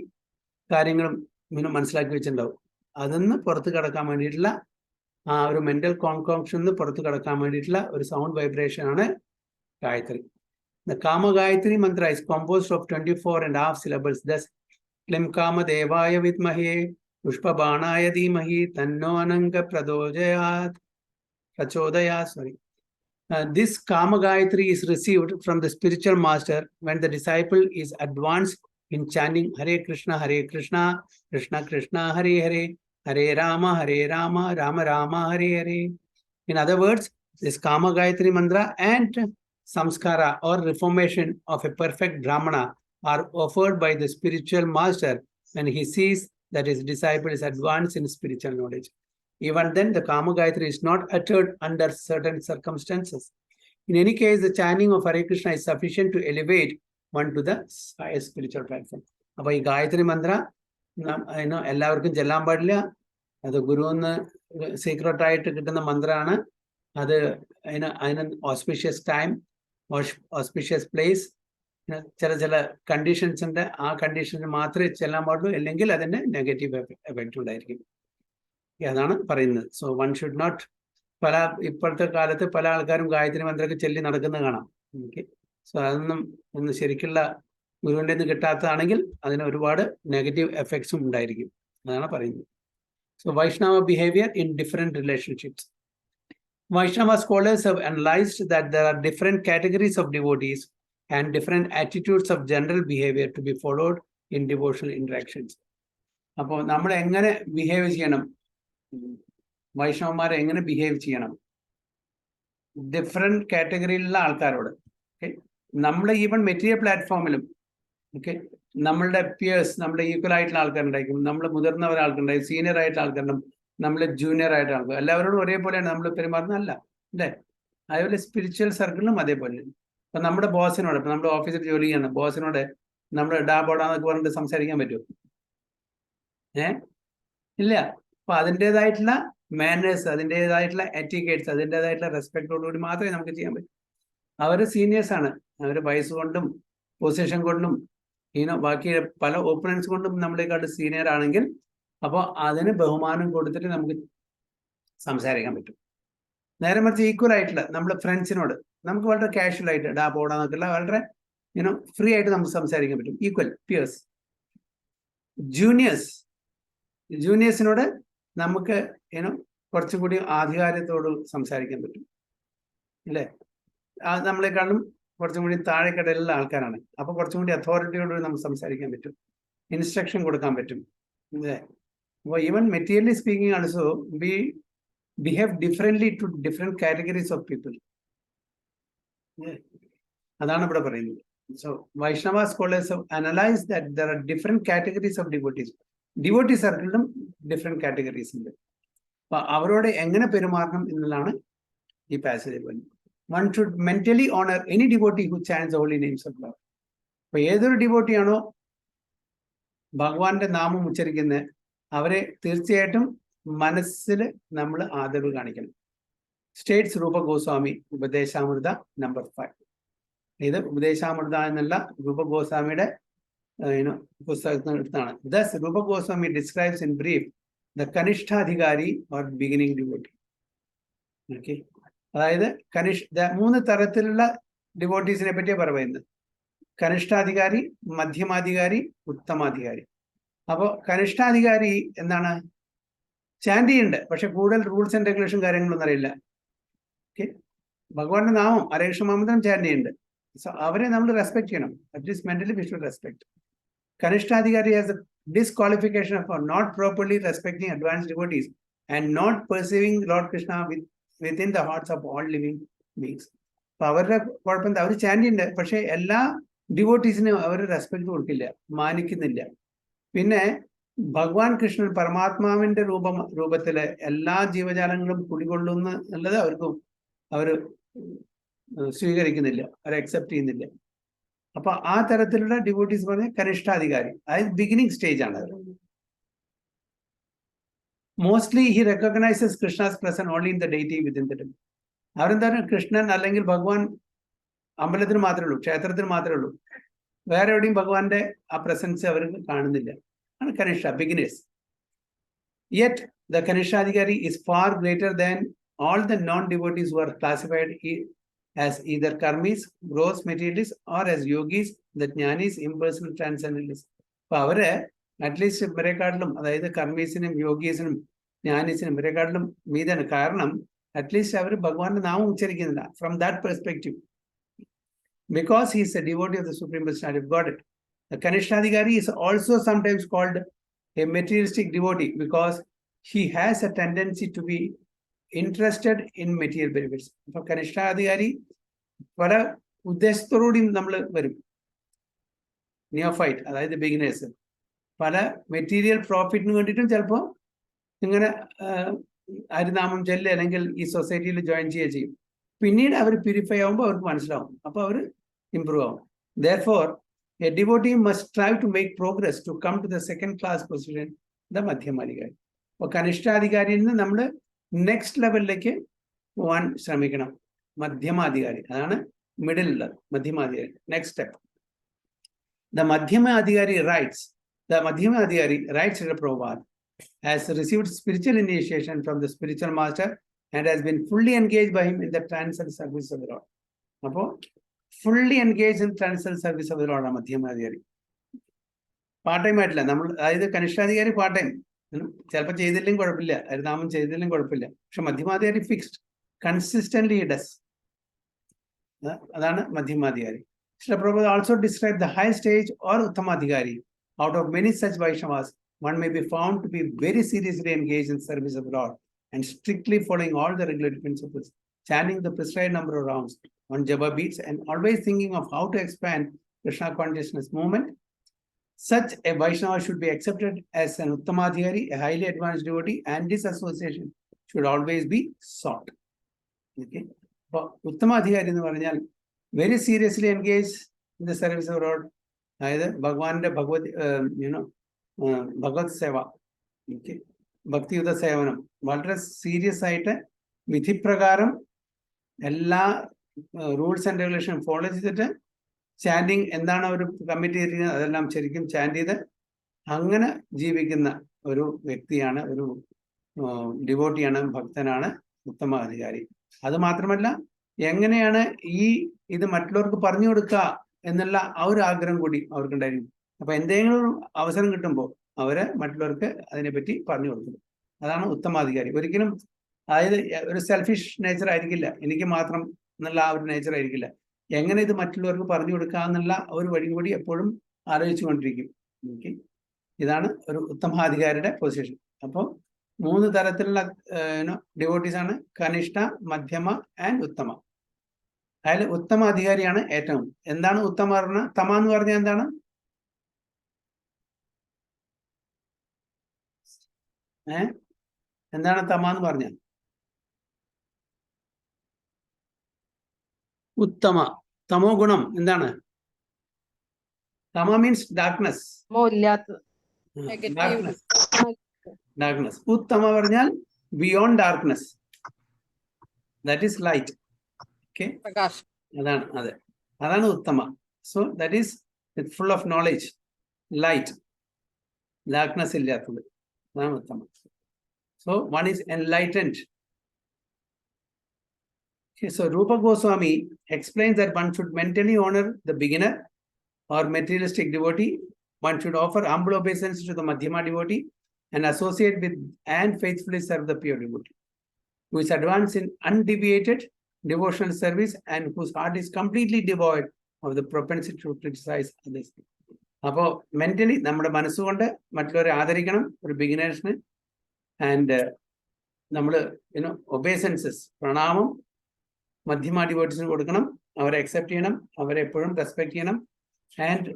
കാര്യങ്ങളും മനസ്സിലാക്കി വെച്ചിട്ടുണ്ടാവും. അതൊന്ന് പുറത്ത് കടക്കാൻ വേണ്ടിയിട്ടുള്ള, ആ ഒരു മെന്റൽ കോൺകോക്ഷൻ പുറത്ത് കടക്കാൻ വേണ്ടിയിട്ടുള്ള ഒരു സൗണ്ട് വൈബ്രേഷൻ ആണ് Gayathri. The Kama Gayatri mantra is composed of 24.5 syllables. Thus, Klim Kama Devaya Vidmahe Pushpa Banaya Dhimahi Tanno Ananga Prachodayat. This Kama Gayatri is received from the spiritual master when the disciple is advanced in chanting Hare Krishna, Krishna Krishna, Hare Hare, Hare Rama, Rama Rama, Hare Hare. In other words, this Kama Gayatri mantra and samskara or reformation of a perfect Brahmana are offered by the spiritual master when he sees that his disciple is advanced in spiritual knowledge. Even then, the Kama Gayatri is not uttered under certain circumstances. In any case, the chanting of Hare Krishna is sufficient to elevate one to the highest spiritual platform. അപ്പോൾ ഈ ഗായത്രി മന്ത്ര എല്ലാവർക്കും ചെല്ലാൻ പാടില്ല. അത് ഗുരുവിന് സീക്രട്ടായിട്ട് കിട്ടുന്ന മന്ത്രമാണ്. അത് അതിന് ഓസ്പീഷ്യസ് ടൈം, ഓസ്പീഷ്യസ് പ്ലേസ്, ചില കണ്ടീഷൻസ് ഉണ്ട്. ആ കണ്ടീഷൻസ് മാത്രമേ ചെല്ലാൻ പാടുള്ളൂ, അല്ലെങ്കിൽ അതിന് നെഗറ്റീവ് എഫക്റ്റ് ഉണ്ടായിരിക്കും. അതാണ് പറയുന്നത്. സോ വൺ ഷുഡ് നോട്ട്, ഇപ്പോഴത്തെ കാലത്ത് പല ആൾക്കാരും ഗായത്രി മന്ത്രമൊക്കെ ചൊല്ലി നടക്കുന്നത് കാണാം. ഓക്കെ, സോ അതൊന്നും ശരിക്കുള്ള ഗുരുവിൻ്റെ നിന്ന് കിട്ടാത്തതാണെങ്കിൽ അതിന് ഒരുപാട് നെഗറ്റീവ് എഫക്ട്സും ഉണ്ടായിരിക്കും. അതാണ് പറയുന്നത്. So Vaishnava behaviour in different relationships. Vaishnava scholars have analyzed that there are different categories of devotees and different attitudes of general behavior to be followed in devotional interactions. അപ്പോൾ നമ്മൾ എങ്ങനെ ബിഹേവ് ചെയ്യണം, വൈഷ്ണവന്മാരെ എങ്ങനെ ബിഹേവ് ചെയ്യണം ഡിഫറെൻറ്റ് കാറ്റഗറിയിലുള്ള ആൾക്കാരോട്. ഓക്കെ, നമ്മൾ ഈവൻ മെറ്റീരിയൽ പ്ലാറ്റ്ഫോമിലും ഓക്കെ നമ്മളുടെ പിയേഴ്സ്, നമ്മുടെ ഈക്വൽ ആയിട്ടുള്ള ആൾക്കാരുണ്ടായിരിക്കും, നമ്മൾ മുതിർന്ന ഒരാൾക്കുണ്ടായിരിക്കും, സീനിയർ ആയിട്ടുള്ള ആൾക്കാരുണ്ടാവും, നമ്മൾ ജൂനിയർ ആയിട്ട് ആൾക്കാർ, എല്ലാവരോടും ഒരേപോലെയാണ് നമ്മൾ പെരുമാറുന്നതല്ല അല്ലേ. അതേപോലെ സ്പിരിച്വൽ സർക്കിളിലും അതേപോലെ. ഇപ്പം നമ്മുടെ ബോസിനോട്, ഇപ്പം നമ്മുടെ ഓഫീസിൽ ജോലി ചെയ്യണം, ബോസിനോട് നമ്മൾ ഡാബോടാന്നൊക്കെ പറഞ്ഞിട്ട് സംസാരിക്കാൻ പറ്റുമോ? ഇല്ല. അപ്പൊ അതിൻ്റെതായിട്ടുള്ള മാനേഴ്സ്, അതിൻ്റെതായിട്ടുള്ള എറ്റിക്കേറ്റ്സ്, അതിൻ്റെതായിട്ടുള്ള റെസ്പെക്റ്റോടുകൂടി മാത്രമേ നമുക്ക് ചെയ്യാൻ പറ്റൂ. അവർ സീനിയേഴ്സാണ്, അവർ വയസ്സ് കൊണ്ടും പൊസിഷൻ കൊണ്ടും ബാക്കി പല ഓപ്പണൻസ് കൊണ്ടും നമ്മളെക്കാട്ട് സീനിയർ ആണെങ്കിൽ അപ്പോൾ അതിന് ബഹുമാനം കൊടുത്തിട്ട് നമുക്ക് സംസാരിക്കാൻ പറ്റും. നേരെ മറിച്ച് ഈക്വൽ ആയിട്ടുള്ള നമ്മുടെ ഫ്രണ്ട്സിനോട് നമുക്ക് വളരെ കാഷ്വൽ ആയിട്ട് പോടാന്നൊക്കെയുള്ള വളരെ ഫ്രീ ആയിട്ട് നമുക്ക് സംസാരിക്കാൻ പറ്റും. Equal Pierce. ജൂനിയേഴ്സിനോട് നമുക്ക് കുറച്ചും കൂടി ആധികാരത്തോട് സംസാരിക്കാൻ പറ്റും അല്ലേ. നമ്മളെക്കാളും കുറച്ചും കൂടി താഴെക്കടയിലുള്ള ആൾക്കാരാണ്, അപ്പോൾ കുറച്ചും കൂടി അതോറിറ്റിയോട് നമുക്ക് സംസാരിക്കാൻ പറ്റും, ഇൻസ്ട്രക്ഷൻ കൊടുക്കാൻ പറ്റും അല്ലേ. അപ്പോൾ even materially speaking also we behave differently to different categories of people. അതാണ് ഇവിടെ പറയുന്നത്. So Vaishnava scholars have analyzed that there are different categories of devotees. Devotee സർക്കിളിലും ഡിഫറെന്റ് കാറ്റഗറീസ് ഉണ്ട്. അപ്പൊ അവരോട് എങ്ങനെ പെരുമാറണം എന്നുള്ളതാണ് ഈ പാസേജിൽ പറയുന്നത്. One should mentally honor any devotee who chants the holy names of God. അപ്പൊ ഏതൊരു ഡിവോട്ടിയാണോ ഭഗവാന്റെ നാമം ഉച്ചരിക്കുന്നത് അവരെ തീർച്ചയായിട്ടും മനസ്സിൽ നമ്മൾ ആദരവ് കാണിക്കണം. സ്റ്റേറ്റ്സ് രൂപ ഗോസ്വാമി ഉപദേശാമൃത നമ്പർ 5. ഇത് ഉപദേശാമൃത എന്നുള്ള രൂപ ഗോസ്വാമിയുടെ പുസ്തകത്തിൽ എടുത്താണ്. Thus രൂപ Goswami describes in brief the കനിഷ്ഠാധികാരി or beginning devotee. Okay, അതായത് 3 തരത്തിലുള്ള ഡിവോട്ടീസിനെ പറ്റിയാണ് പറയുന്നത്. കനിഷ്ഠാധികാരി, മധ്യമാധികാരി, ഉത്തമാധികാരി. അപ്പോൾ കനിഷ്ഠാധികാരി എന്താണ്? ചാൻഡ് ചെയ്യുന്നുണ്ട്, പക്ഷെ കൂടുതൽ റൂൾസ് ആൻഡ് റെഗുലേഷൻ കാര്യങ്ങളൊന്നും അറിയില്ല. ഓക്കെ, ഭഗവാന്റെ നാമം ഹരേ കൃഷ്ണ മന്ത്രം ചാൻഡ് ചെയ്യുന്നുണ്ട്. സോ അവരെ നമ്മൾ റെസ്പെക്ട് ചെയ്യണം. At least mentally we should respect. കനിഷ്ഠാധികാരി has a disqualification for not properly respecting advance devotees and not perceiving Lord Krishna within the hearts of all living beings. അപ്പൊ അവരുടെ കുഴപ്പം എന്താ? അവർ ചാൻഡ് ചെയ്യുന്നുണ്ട്, പക്ഷെ എല്ലാ ഡിവോട്ടീസിനും അവർ റെസ്പെക്ട് കൊടുക്കില്ല, മാനിക്കുന്നില്ല. പിന്നെ ഭഗവാൻ കൃഷ്ണൻ പരമാത്മാവിന്റെ രൂപത്തില് എല്ലാ ജീവജാലങ്ങളും കുടികൊള്ളുന്നു എന്നുള്ളത് അവർ സ്വീകരിക്കുന്നില്ല, അവർ അക്സെപ്റ്റ് ചെയ്യുന്നില്ല. അപ്പൊ ആ തരത്തിലുള്ള ഡിവോട്ടീസ് പറഞ്ഞ കനിഷ്ഠാധികാരി, അതായത് ബിഗിനിങ് സ്റ്റേജ് ആണ്. Mostly he recognizes Krishna's present only in the deity within the temple. അവരെന്താണ്? കൃഷ്ണൻ അല്ലെങ്കിൽ ഭഗവാൻ അമ്പലത്തിന് മാത്രമേ ഉള്ളൂ, ക്ഷേത്രത്തിന് മാത്രമേ ഉള്ളൂ, വേറെ എവിടെയും ഭഗവാന്റെ ആ പ്രസൻസ് അവർ കാണുന്നില്ല. Kanishta, beginners. Yet the Kanishadhikari is far greater than all the non-devotees who are classified as either karmis, gross materialists, or as yogis, the jnanis, impersonal transcendentalists. അപ്പോൾ അവര് അറ്റ്ലീസ്റ്റ് ഇവരെക്കാട്ടിലും, അതായത് കർമ്മീസിനും യോഗീസിനും ജ്ഞാനീസിനും ഇവരെക്കാട്ടിലും മീതാണ്. കാരണം അറ്റ്ലീസ്റ്റ് അവർ ഭഗവാന്റെ നാമം ഉച്ചരിക്കുന്നില്ല. From that perspective, because he is a devotee of the Supreme Personality of Godhead. The Kanishadhikari is also sometimes called a materialistic devotee because he has a tendency to be interested in material benefits. So Kanishadhikari പല ഉദ്ദേശത്തോടുകൂടിയും നമ്മൾ വരും. നിയോഫൈറ്റ്, അതായത് ബിഗിനേഴ്സ്, പല മെറ്റീരിയൽ പ്രോഫിറ്റിന് വേണ്ടിയിട്ടും ചിലപ്പോൾ ഇങ്ങനെ ഹരിനാമം ചൊല്ല് അല്ലെങ്കിൽ ഈ സൊസൈറ്റിയിൽ ജോയിൻ ചെയ്യുക ചെയ്യും. പിന്നീട് അവർ പ്യൂരിഫൈ ആകുമ്പോൾ അവർക്ക് മനസ്സിലാവും, അപ്പോൾ അവർ ഇമ്പ്രൂവ് ആവും. Therefore, a devotee must strive to make progress to come to the second class position, the മധ്യമാധികാരി. അപ്പോൾ കനിഷ്ഠാധികാരിയിൽ നിന്ന് നമ്മൾ നെക്സ്റ്റ് ലെവലിലേക്ക് പോകാൻ ശ്രമിക്കണം. മധ്യമാധികാരി, അതാണ് മിഡിലുള്ളത് മധ്യമാധികാരി. Next step. The Madhyama-adhikari writes, Srila Prabhupada, has received spiritual initiation from the spiritual master and has been fully engaged by him in the transcendental service of the Lord. അപ്പോൾ fully engaged in transcendental service of the Lord ആണ് മധ്യമാധികാരി. പാർട്ട് ടൈം ആയിട്ടില്ല. നമ്മൾ അതായത് കനിഷ്ഠാധികാരി പാർട്ട് ടൈം ചിലപ്പോൾ ചെയ്തില്ലെങ്കിൽ കുഴപ്പമില്ല, ഹരിനാമം ചെയ്തില്ലെങ്കിൽ കുഴപ്പമില്ല. പക്ഷെ മധ്യമാധികാരി ഫിക്സ്ഡ്, കൺസിസ്റ്റന്റ്ലി ഡസ്. അതാണ് മധ്യമാധികാരി. Srila Prabhupada also described the high stage or Uttamadhikari. Out of many such Vaishnavas, one may be found to be very seriously engaged in service of the Lord and strictly following all the regulatory principles, chanting the prescribed number of rounds on japa beats and always thinking of how to expand Krishna consciousness movement. Such a Vaishnava should be accepted as an Uttamadhikari, a highly advanced devotee, and this association should always be sought. Okay? But Uttamadhikari എന്ന് പറഞ്ഞാൽ very seriously engaged in the service of the Lord. അതായത് ഭഗവാന്റെ ഭഗവത് സേവ, ഭക്തിയുത സേവനം വളരെ സീരിയസ് ആയിട്ട് വിധിപ്രകാരം എല്ലാ റൂൾസ് ആൻഡ് റെഗുലേഷൻ ഫോളോ ചെയ്തിട്ട് ചാൻഡിങ് എന്താണ് അവർ കമ്മിറ്റ് ചെയ്തിരിക്കുന്നത് അതെല്ലാം ശരിക്കും ചാൻഡ് ചെയ്ത് അങ്ങനെ ജീവിക്കുന്ന ഒരു വ്യക്തിയാണ്, ഒരു ഡിവോട്ടിയാണ്, ഭക്തനാണ് ഉത്തമാധികാരി. അത് മാത്രമല്ല, എങ്ങനെയാണ് ഇത് മറ്റുള്ളവർക്ക് പറഞ്ഞു കൊടുക്കുക എന്നുള്ള ആ ഒരു ആഗ്രഹം കൂടി അവർക്കുണ്ടായിരുന്നു. അപ്പൊ എന്തെങ്കിലും അവസരം കിട്ടുമ്പോൾ അവര് മറ്റുള്ളവർക്ക് അതിനെപ്പറ്റി പറഞ്ഞു കൊടുക്കും. അതാണ് ഉത്തമാധികാരി. ഒരിക്കലും അതായത് ഒരു സെൽഫിഷ് നേച്ചർ ആയിരിക്കില്ല, എനിക്ക് മാത്രം എന്നുള്ള ആ ഒരു നേച്ചർ ആയിരിക്കില്ല. എങ്ങനെ ഇത് മറ്റുള്ളവർക്ക് പറഞ്ഞു കൊടുക്കുക എന്നുള്ള ഒരു വഴി കൂടി എപ്പോഴും ആലോചിച്ചു കൊണ്ടിരിക്കും. ഇതാണ് ഒരു ഉത്തമാധികാരിയുടെ പൊസിഷൻ. അപ്പോൾ 3 തരത്തിലുള്ള ഡിവോട്ടീസ് ആണ്: കനിഷ്ഠ, മധ്യമ ആൻഡ് ഉത്തമ. അതിൽ ഉത്തമ അധികാരിയാണ് ഏറ്റവും. എന്താണ് ഉത്തമ പറഞ്ഞ? തമ എന്ന് പറഞ്ഞാൽ എന്താണ്? എന്താണ് തമ എന്ന് പറഞ്ഞാൽ? ഉത്തമ. തമോ ഗുണം എന്താണ്? തമ മീൻസ് ഡാർക്ക്നെസ്. ഡാർക്ക്നെസ്. ഉത്തമ പറഞ്ഞാൽ beyond darkness, that is light. Okay, അതാണ് ഉത്തമ. So that is full of knowledge, light, darkness ഇല്ലാത്തത്, അതാണ് ഉത്തമ. So one is enlightened. So Rupa Goswami explains that one should mentally honor the beginner or materialistic devotee. One should offer humble obeisance to the Madhyama devotee and associate with and faithfully serve the pure devotee, who is advanced in undeviated devotional service and whose heart is completely devoid of the propensity to criticize others. അപ്പോൾ മെന്റലി നമ്മുടെ മനസ്സുകൊണ്ട് മറ്റുള്ളവരെ ആദരിക്കണം, ഒരു ബിഗിനേഴ്സിന്. ആൻഡ് നമ്മൾ ഒബേസൻസസ്, പ്രണാമം മധ്യമ ഡിവോട്ടീസിന് കൊടുക്കണം, അവരെ അക്സെപ്റ്റ് ചെയ്യണം, അവരെ എപ്പോഴും റെസ്പെക്ട് ചെയ്യണം. And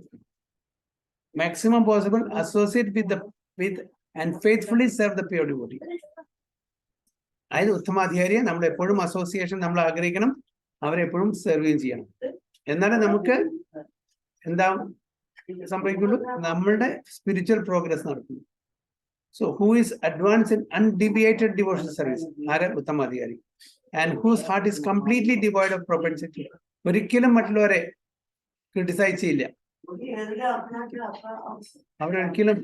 maximum possible associate with and faithfully serve the pure devotee. അതായത് ഉത്തമാധികാരിയെ നമ്മൾ എപ്പോഴും അസോസിയേഷൻ നമ്മൾ ആഗ്രഹിക്കണം, അവരെപ്പോഴും സെർവ് ചെയ്യണം. എന്നാലേ നമുക്ക് എന്താ സംഭവിക്കുള്ളൂ, നമ്മളുടെ സ്പിരിച്വൽ പ്രോഗ്രസ് നടക്കുന്നു. So who is advance in undeviated devotional service? ആര്? ഉത്തമാധികാരി. And whose heart is completely devoid of propensity. ഒരിക്കലും മറ്റുള്ളവരെ ക്രിട്ടിസൈസ് ചെയ്യില്ല. അവരൊരിക്കലും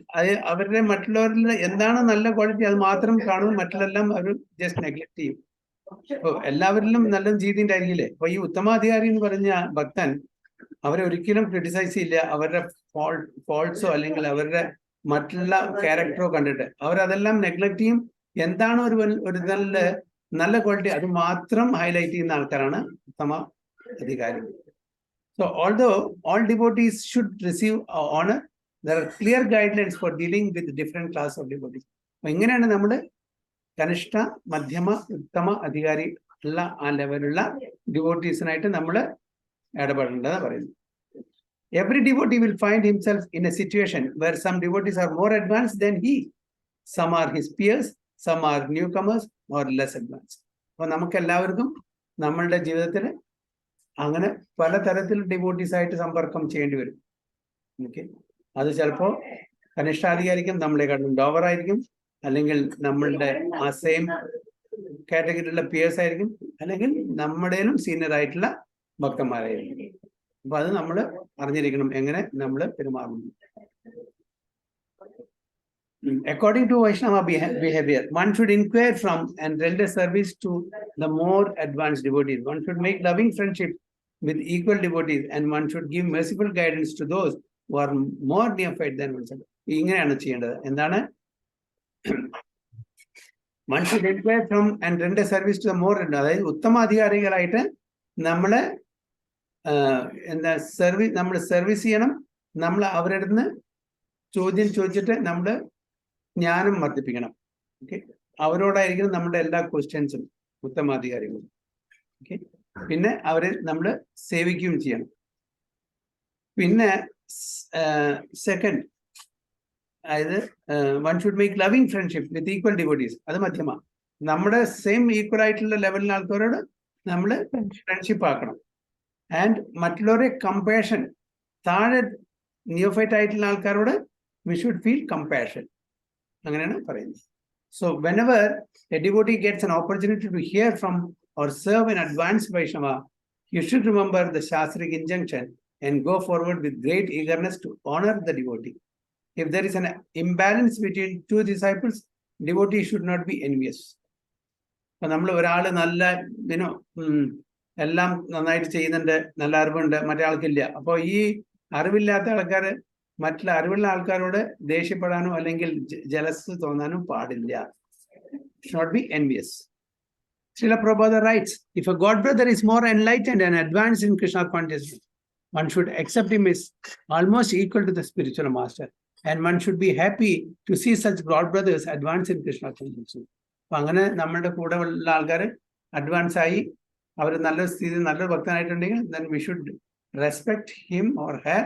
അവരുടെ മറ്റുള്ളവരിൽ എന്താണ് നല്ല ക്വാളിറ്റി അത് മാത്രം കാണും, മറ്റുള്ളെല്ലാം അവർ ജസ്റ്റ് നെഗ്ലക്ട് ചെയ്യും. അപ്പോൾ എല്ലാവരിലും നല്ല രീതിൻ്റെ ആയിരിക്കില്ലേ. അപ്പൊ ഈ ഉത്തമാധികാരി എന്ന് പറഞ്ഞ ഭക്തൻ അവരെ ഒരിക്കലും ക്രിട്ടിസൈസ് ചെയ്യില്ല. അവരുടെ ഫോൾട്സോ അല്ലെങ്കിൽ അവരുടെ മറ്റുള്ള ക്യാരക്ടറോ കണ്ടിട്ട് അവരതെല്ലാം നെഗ്ലക്ട് ചെയ്യും. എന്താണ് ഒരു നല്ല ക്വാളിറ്റി അത് മാത്രം ഹൈലൈറ്റ് ചെയ്യുന്ന ആൾക്കാരാണ് ഉത്തമ അധികാരി. So although all devotees should receive honor, there are clear guidelines for dealing with different class of devotees. അപ്പോൾ ഇങ്ങനെയാണ് നമ്മൾ കനിഷ്ഠ, മധ്യമ, ഉത്തമ അധികാരി ഉള്ള ആ ലെവലുള്ള ഡിവോട്ടീസിനായിട്ട് നമ്മൾ ഇടപെടേണ്ടത് പറയുന്നു. Every devotee will find himself in a situation where some devotees are more advanced than he. Some are his peers, some are newcomers, or less advanced. അപ്പോൾ നമുക്ക് എല്ലാവർക്കും നമ്മളുടെ ജീവിതത്തിൽ അങ്ങനെ പലതരത്തിൽ ഡിവോട്ടീസ് ആയിട്ട് സമ്പർക്കം ചെയ്യേണ്ടി വരും. ഓക്കെ, അത് ചിലപ്പോൾ കനിഷ്ഠാധികാരിക്കും നമ്മളെക്കാളും ലോവർ ആയിരിക്കും, അല്ലെങ്കിൽ നമ്മളുടെ ആ സെയിം കാറ്റഗറിയിലുള്ള പിയേഴ്സ് ആയിരിക്കും, അല്ലെങ്കിൽ നമ്മുടേലും സീനിയർ ആയിട്ടുള്ള ഭക്തന്മാരായിരിക്കും. അപ്പൊ അത് നമ്മൾ അറിഞ്ഞിരിക്കണം എങ്ങനെ നമ്മൾ പെരുമാറുന്നു. According to Vaishnava behavior, one should inquire from and render service to the more advanced devotees. One should make loving friendship with equal devotees, and one should give merciful guidance to those who are more neophyte than oneself. ഇങ്ങനെയാണ് ചെയ്യേണ്ടത്. എന്താണ്? One should inquire from and render service to the more, അതായത് ഉത്തമാധികാരികളായിട്ട് നമ്മളെ എന്താ നമ്മൾ സർവീസ് ചെയ്യണം. നമ്മൾ അവരുടെ അടുത്ത് ചോദ്യം ചോദിച്ചിട്ട് നമ്മൾ ജ്ഞാനം വർദ്ധിപ്പിക്കണം. ഓക്കെ, അവരോടായിരിക്കും നമ്മുടെ എല്ലാ ക്വസ്റ്റ്യൻസും ഉത്തമാധികാരികളും. ഓക്കെ, പിന്നെ അവരെ നമ്മൾ സേവിക്കുകയും ചെയ്യണം. പിന്നെ സെക്കൻഡ്, അതായത് one should make loving friendship with equal devotees. അത് മധ്യമാണ്. നമ്മുടെ സെയിം ഈക്വൽ ആയിട്ടുള്ള ലെവലിലെ ആൾക്കാരോട് നമ്മൾ ഫ്രണ്ട്ഷിപ്പ് ആക്കണം. ആൻഡ് മറ്റുള്ളവരെ കമ്പാഷൻ, താഴെ നിയോഫൈറ്റ് ആയിട്ടുള്ള ആൾക്കാരോട് വി ഷുഡ് ഫീൽ കമ്പാഷൻ. അങ്ങനെയാണ് പറയുന്നത്. So whenever a devotee gets an opportunity to hear from or serve an advanced Vaishnava, you should remember the Shastric injunction and go forward with great eagerness to honor the devotee. If there is an imbalance between two disciples, devotee should not be envious. അപ്പൊ നമ്മൾ ഒരാൾ നല്ല എല്ലാം നന്നായിട്ട് ചെയ്യുന്നുണ്ട്, നല്ല അറിവുണ്ട്, മറ്റേ ആൾക്കില്ല. അപ്പോൾ ഈ അറിവില്ലാത്ത ആൾക്കാർ മറ്റുള്ള അറിവുള്ള ആൾക്കാരോട് ദേഷ്യപ്പെടാനോ അല്ലെങ്കിൽ ജലസ് തോന്നാനോ പാടില്ല. Should not be envious. Srila Prabhupada writes, if a god brother is more enlightened and advanced in Krishna consciousness, one should accept him as almost equal to the spiritual master, and one should be happy to see such god brothers advance in Krishna consciousness. അപ്പൊ അങ്ങനെ നമ്മളുടെ കൂടെ ഉള്ള ആൾക്കാർ അഡ്വാൻസ് ആയി അവർ നല്ല സ്ഥിതി നല്ലൊരു ഭക്തനായിട്ടുണ്ടെങ്കിൽ then we should respect him or her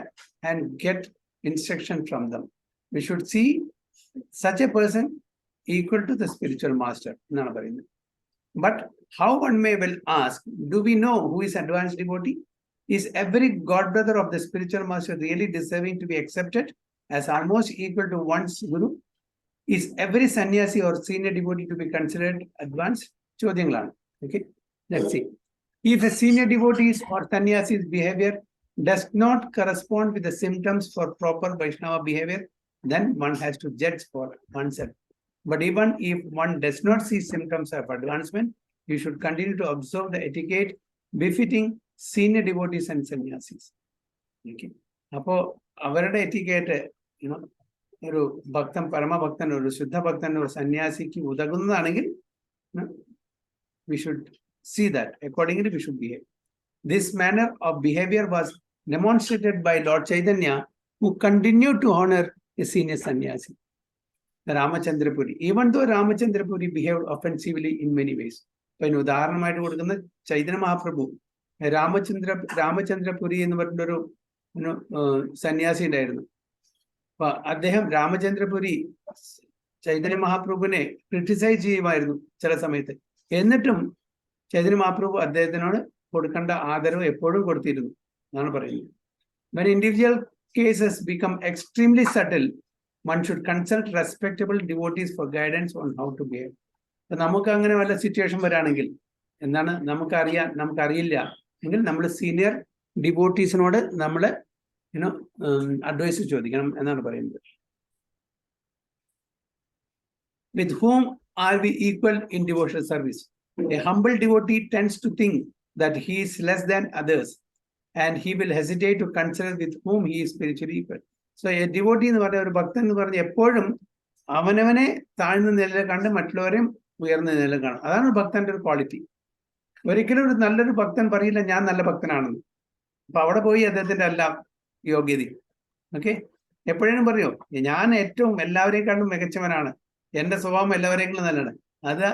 and get instruction from them. We should see such a person equal to the spiritual master. But how, one may well ask, do we know who is advanced devotee? Is every god brother of the spiritual master really deserving to be accepted as almost equal to one's guru? Is every sannyasi or senior devotee to be considered advanced? Chodyangalana. Okay, let's see. If a senior devotee's or sannyasi's behavior does not correspond with the symptoms for proper Vaishnava behavior, then one has to judge for oneself. But even if one does not see symptoms of advancement, you should continue to observe the etiquette befitting senior devotees and sannyasis. Okay. അപ്പോൾ അവരുടെ എറ്റിക്കേറ്റ് ഒരു ഭക്തൻ, പരമഭക്തൻ, ഒരു ശുദ്ധ ഭക്തൻ, ഒരു സന്യാസിക്ക് ഉതകുന്നതാണെങ്കിൽ we should see that. Accordingly, we should behave. This manner of behavior was demonstrated by Lord Chaitanya, who continued to honor a senior sannyasi, Ramachandrapuri, even though Ramachandrapuri behaved offensively in many ways. When ഉദാഹരണമായിട്ട് കൊടുക്കുന്ന ചൈതന്യ മഹാപ്രഭു, രാമചന്ദ്രപുരി എന്ന് പറഞ്ഞൊരു സന്യാസി ഉണ്ടായിരുന്നു. അപ്പൊ അദ്ദേഹം രാമചന്ദ്രപുരി ചൈതന്യ മഹാപ്രഭുവിനെ ക്രിട്ടിസൈസ് ചെയ്യുമായിരുന്നു ചില സമയത്ത്. എന്നിട്ടും ചൈതന്യ മഹാപ്രഭു അദ്ദേഹത്തിനോട് കൊടുക്കേണ്ട ആദരവ് എപ്പോഴും കൊടുത്തിരുന്നു എന്നാണ് പറയുന്നത്. When individual cases become extremely subtle, one should consult respectable devotees for guidance on how to behave. നമുക്ക് അങ്ങനെ വല്ല സിറ്റുവേഷൻ വരാണെങ്കിൽ എന്താണ് നമുക്കറിയില്ല എങ്കിൽ നമ്മൾ സീനിയർ ഡിവോട്ടീസിനോട് നമ്മൾ അഡ്വൈസ് ചോദിക്കണം എന്നാണ് പറയുന്നത്. With whom are we equal in devotional service? A humble devotee tends to think that he is less than others, and he will hesitate to consider with whom he is spiritually equal. So a devotee എന്ന് പറഞ്ഞ ഒരു ഭക്തൻ എന്ന് പറഞ്ഞ എപ്പോഴും അവനവനെ താഴ്ന്ന നിലയിൽ കണ്ട് മറ്റുള്ളവരെയും ഉയർന്ന നിലയിൽ കാണും. അതാണ് ഭക്തന്റെ ഒരു ക്വാളിറ്റി. ഒരിക്കലും ഒരു നല്ലൊരു ഭക്തൻ പറയില്ല ഞാൻ നല്ല ഭക്തനാണെന്ന്. അപ്പൊ അവിടെ പോയി അദ്ദേഹത്തിന്റെ എല്ലാം യോഗ്യത. ഓക്കെ, എപ്പോഴേലും പറയോ ഞാൻ ഏറ്റവും എല്ലാവരെക്കാളും മികച്ചവനാണ്, എന്റെ സ്വഭാവം എല്ലാവരെക്കാളും നല്ലതാണ്. അത്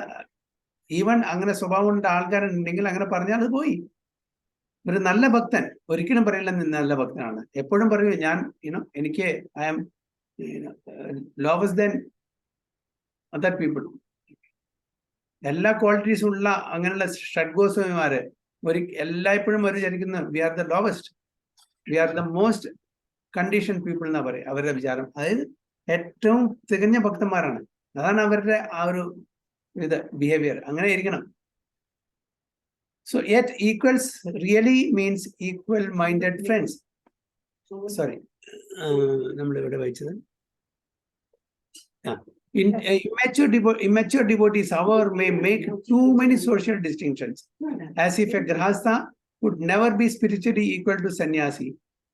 ഈവൻ അങ്ങനെ സ്വഭാവം ഉള്ള ആൾക്കാരുണ്ടെങ്കിൽ അങ്ങനെ പറഞ്ഞാൽ അത് പോയി. ഒരു നല്ല ഭക്തൻ ഒരിക്കലും പറയില്ല നല്ല ഭക്തനാണ്. എപ്പോഴും പറയൂ ഞാൻ എനിക്ക് I am lowest than other people. എല്ലാ ക്വാളിറ്റീസും ഉള്ള അങ്ങനെയുള്ള ഷഡ്ഗോസ്വാമിമാര് എല്ലായ്പ്പോഴും അവർ വിചാരിക്കുന്ന we are the lowest, we are the most condition people എന്നാ പറയുക അവരുടെ വിചാരം. അതായത് ഏറ്റവും തികഞ്ഞ ഭക്തന്മാരാണ്. അതാണ് അവരുടെ ആ ഒരു ബിഹേവിയർ. അങ്ങനെ ഇരിക്കണം. So yet equals really means equal minded friends. Sorry, നമ്മൾ ഇവിടെ വായിച്ചത് immature devotees however may make too many social distinctions, as if a grahastha would never be spiritually equal to sannyasi,